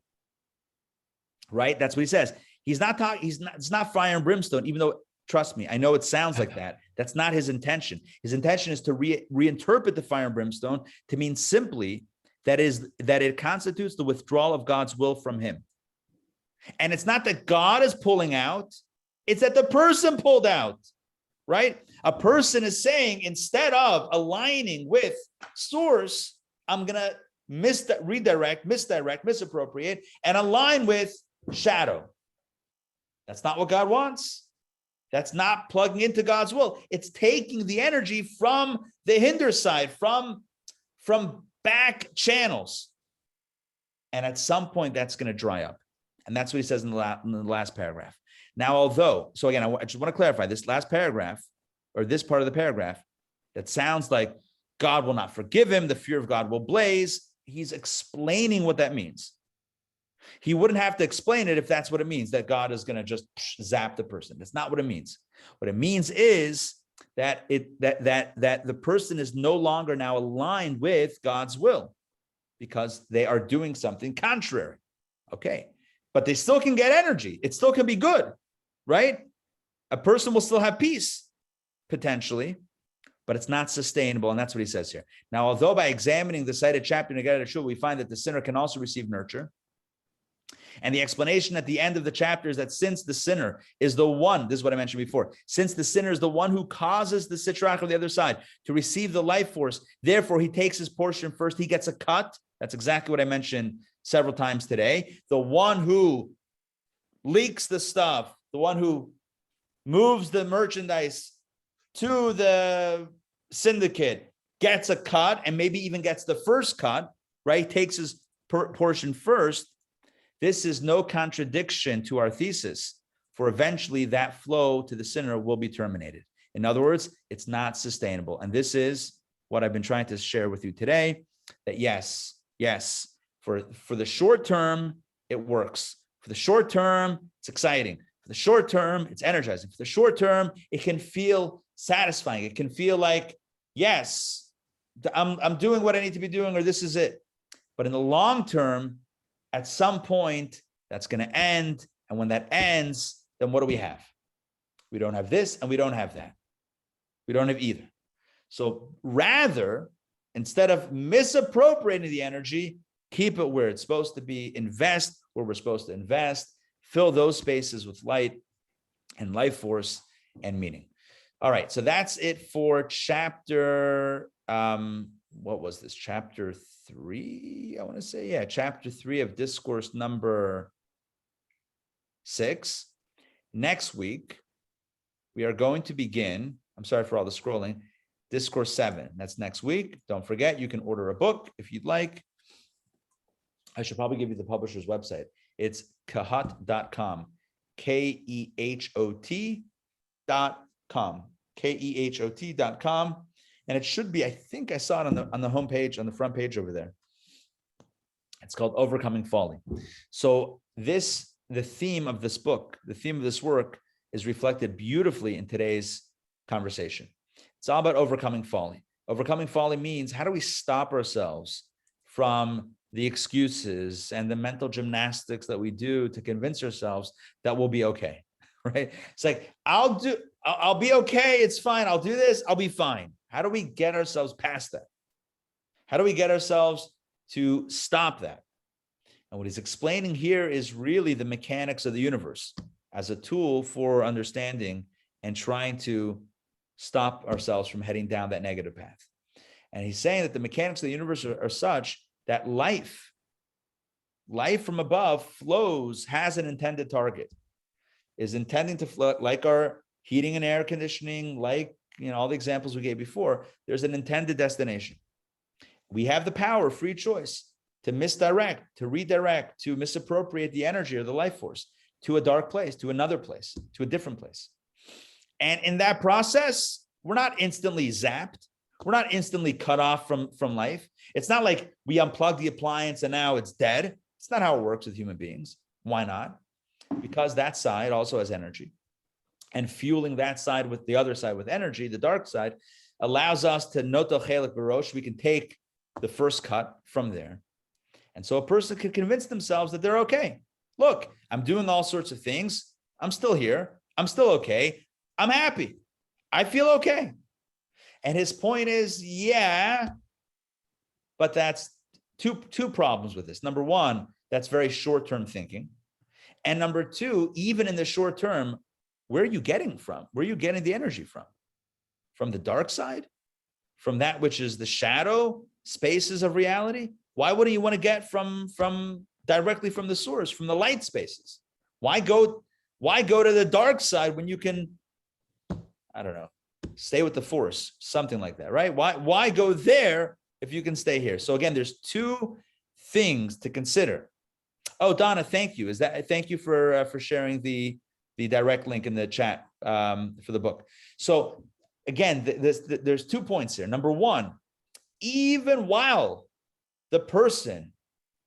right? That's what he says. He's not talking. It's not fire and brimstone, even though, trust me, I know it sounds like that. That's not his intention. His intention is to reinterpret the fire and brimstone to mean simply that it constitutes the withdrawal of God's will from him. And it's not that God is pulling out, it's that the person pulled out, right? A person is saying, instead of aligning with source, I'm going to redirect, misappropriate, and align with shadow. That's not what God wants. That's not plugging into God's will. It's taking the energy from the hinder side, from back channels. And at some point, that's going to dry up. And that's what he says in the last paragraph. Now, so again, I just want to clarify this last paragraph, or this part of the paragraph, that sounds like God will not forgive him, the fear of God will blaze. He's explaining what that means. He wouldn't have to explain it if that's what it means, that God is going to just zap the person. That's not what it means. What it means is that the person is no longer now aligned with God's will because they are doing something contrary. Okay. But they still can get energy. It still can be good, right? A person will still have peace, potentially, but it's not sustainable. And that's what he says here. Now, although by examining the cited chapter in Untitled Chapter, we find that the sinner can also receive nurture. And the explanation at the end of the chapter is that since the sinner is the one, this is what I mentioned before, since the sinner is the one who causes the sitrach on the other side to receive the life force, therefore he takes his portion first, he gets a cut. That's exactly what I mentioned several times today. The one who leaks the stuff, the one who moves the merchandise to the syndicate gets a cut and maybe even gets the first cut, right? Takes his portion first. This is no contradiction to our thesis, for eventually that flow to the sinner will be terminated. In other words, it's not sustainable. And this is what I've been trying to share with you today, that yes, for the short term, it works. For the short term, it's exciting. For the short term, it's energizing. For the short term, it can feel satisfying. It can feel like, yes, I'm doing what I need to be doing, or this is it. But in the long term, at some point, that's going to end. And when that ends, then what do we have? We don't have this and we don't have that. We don't have either. So rather, instead of misappropriating the energy, keep it where it's supposed to be, invest where we're supposed to invest, fill those spaces with light and life force and meaning. All right, so that's it for chapter, what was this? Chapter 3, I want to say, yeah, chapter 3 of discourse number 6. Next week, we are going to begin, I'm sorry for all the scrolling, discourse 7. That's next week. Don't forget, you can order a book if you'd like. I should probably give you the publisher's website. It's kahot.com, KEHOT.com, KEHOT.com. And it should be, I think I saw it on the homepage, on the front page over there. It's called Overcoming Folly. So the theme of this book, the theme of this work is reflected beautifully in today's conversation. It's all about overcoming folly. Overcoming folly means, how do we stop ourselves from the excuses and the mental gymnastics that we do to convince ourselves that we'll be okay, right? It's like, I'll be okay. It's fine. I'll do this. I'll be fine. How do we get ourselves past that? How do we get ourselves to stop that? And what he's explaining here is really the mechanics of the universe as a tool for understanding and trying to stop ourselves from heading down that negative path. And he's saying that the mechanics of the universe are such that life from above flows, has an intended target, is intending to flow, like our heating and air conditioning, like all the examples we gave before. There's an intended destination. We have the power, free choice, to misdirect, to redirect, to misappropriate the energy or the life force to a dark place, to another place, to a different place. And in that process, we're not instantly zapped. We're not instantly cut off from life. It's not like we unplug the appliance and now it's dead. It's not how it works with human beings. Why not? Because that side also has energy. And fueling that side with the other side with energy, the dark side, allows us to noto chelik barosh. We can take the first cut from there. And so a person can convince themselves that they're okay. Look, I'm doing all sorts of things. I'm still here. I'm still okay. I'm happy. I feel okay. And his point is, yeah, but that's two problems with this. Number one, that's very short-term thinking. And number two, even in the short term, where are you getting from? Where are you getting the energy from? From the dark side? From that which is the shadow spaces of reality? Why wouldn't you want to get from directly from the source, from the light spaces? Why go to the dark side when you can, I don't know, stay with the force, something like that, right? Why go there if you can stay here? So again, there's two things to consider. Oh, Donna, thank you. Thank you for sharing the direct link in the chat for the book. So again, there's 2 points here. Number one, even while the person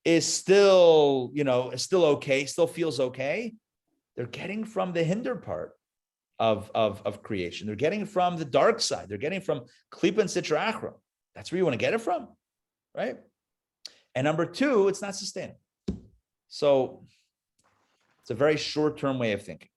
is still, is still okay, still feels okay, they're getting from the hinder part of creation. They're getting from the dark side. They're getting from klipa and sitra achra. That's where you want to get it from, right? And number two, it's not sustainable. So it's a very short-term way of thinking.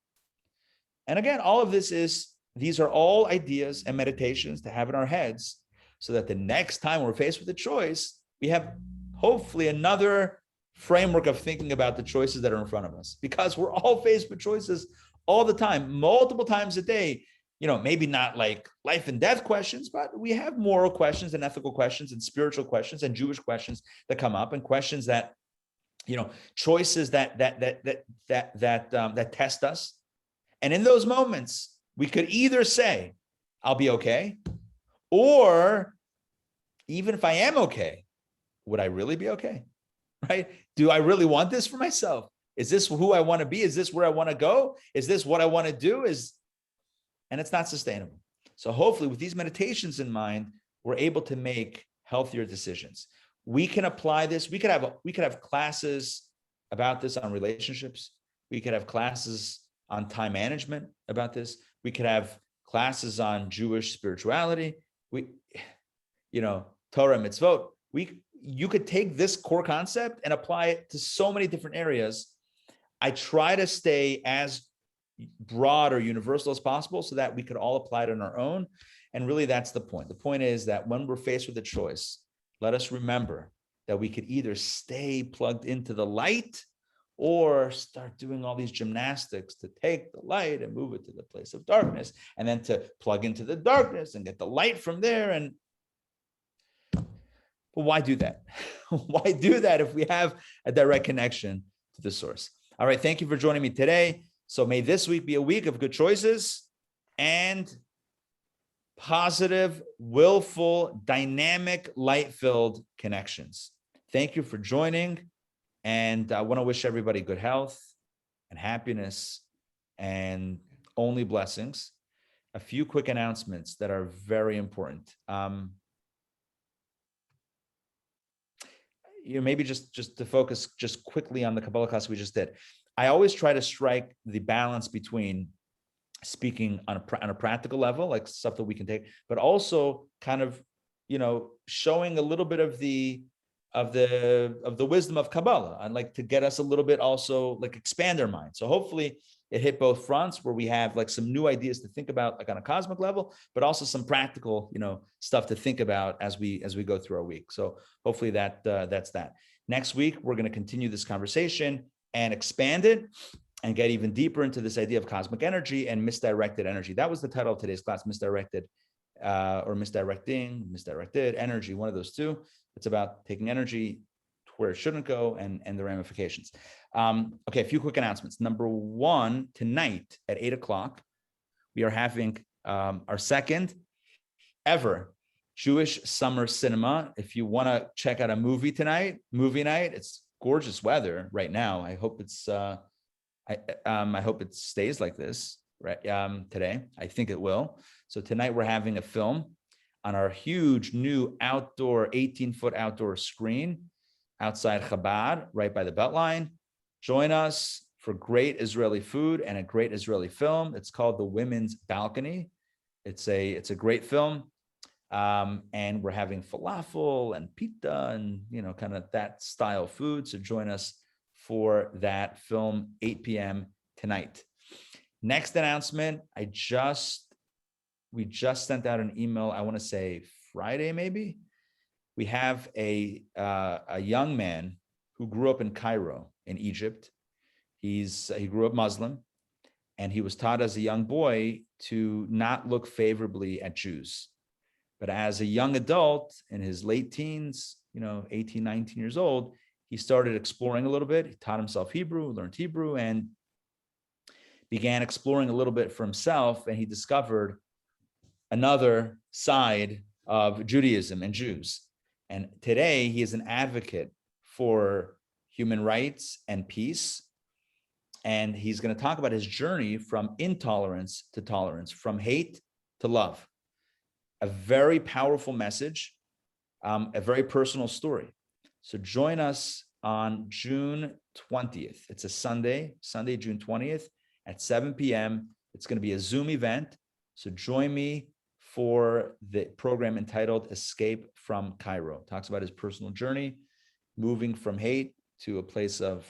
And again, all of these are all ideas and meditations to have in our heads so that the next time we're faced with a choice, we have hopefully another framework of thinking about the choices that are in front of us, because we're all faced with choices all the time, multiple times a day. Maybe not like life and death questions, but we have moral questions and ethical questions and spiritual questions and Jewish questions that come up, and questions that, choices that test us. And in those moments, we could either say, I'll be okay, or even if I am okay, would I really be okay? Right? Do I really want this for myself? Is this who I want to be? Is this where I want to go? Is this what I want to do? And it's not sustainable. So hopefully with these meditations in mind, we're able to make healthier decisions. We can apply this. We could have classes about this on relationships. We could have classes on time management about this. We could have classes on Jewish spirituality. Torah mitzvot. You could take this core concept and apply it to so many different areas. I try to stay as broad or universal as possible so that we could all apply it on our own. And really, that's the point. The point is that when we're faced with a choice, let us remember that we could either stay plugged into the light or start doing all these gymnastics to take the light and move it to the place of darkness, and then to plug into the darkness and get the light from there. But why do that? Why do that if we have a direct connection to the source? All right, thank you for joining me today. So may this week be a week of good choices and positive, willful, dynamic, light-filled connections. Thank you for joining. And I want to wish everybody good health and happiness and only blessings. A few quick announcements that are very important. Maybe just to focus just quickly on the Kabbalah class we just did. I always try to strike the balance between speaking on a practical level, like stuff that we can take, but also kind of, showing a little bit of the wisdom of Kabbalah, and like to get us a little bit also like expand our mind. So hopefully it hit both fronts, where we have like some new ideas to think about like on a cosmic level, but also some practical, stuff to think about as we go through our week. So hopefully that's that. Next week, we're going to continue this conversation and expand it and get even deeper into this idea of cosmic energy and misdirected energy. That was the title of today's class, misdirected or misdirected energy, one of those two. It's about taking energy to where it shouldn't go and the ramifications. Okay, a few quick announcements. Number one, tonight at 8:00, we are having our second ever Jewish summer cinema. If you want to check out a movie tonight, movie night, it's gorgeous weather right now. I hope it's I hope it stays like this right today. I think it will. So tonight we're having a film on our huge new outdoor 18-foot outdoor screen outside Chabad, right by the Beltline. Join us for great Israeli food and a great Israeli film. It's called The Women's Balcony. It's a great film. And we're having falafel and pita and, kind of that style food. So join us for that film, 8 p.m. tonight. Next announcement, we just sent out an email, I want to say Friday, maybe. We have a young man who grew up in Cairo, in Egypt. He grew up Muslim, and he was taught as a young boy to not look favorably at Jews. But as a young adult in his late teens, 18, 19 years old, he started exploring a little bit. He taught himself Hebrew, learned Hebrew, and began exploring a little bit for himself. And he discovered another side of Judaism and Jews. And today he is an advocate for human rights and peace. And he's going to talk about his journey from intolerance to tolerance, from hate to love. a very powerful message, a very personal story. So join us on June 20th. It's a Sunday, June 20th at 7 p.m. It's going to be a Zoom event. So join me for the program entitled Escape from Cairo. Talks about his personal journey, moving from hate to a place of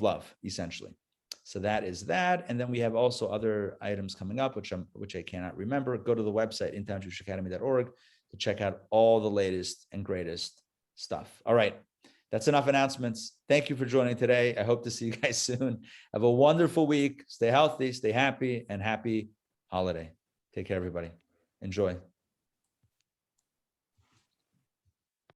love, essentially. So that is that. And then we have also other items coming up, which I cannot remember. Go to the website, intownjewishacademy.org, to check out all the latest and greatest stuff. All right. That's enough announcements. Thank you for joining today. I hope to see you guys soon. Have a wonderful week. Stay healthy, stay happy, and happy holiday. Take care, everybody. Enjoy.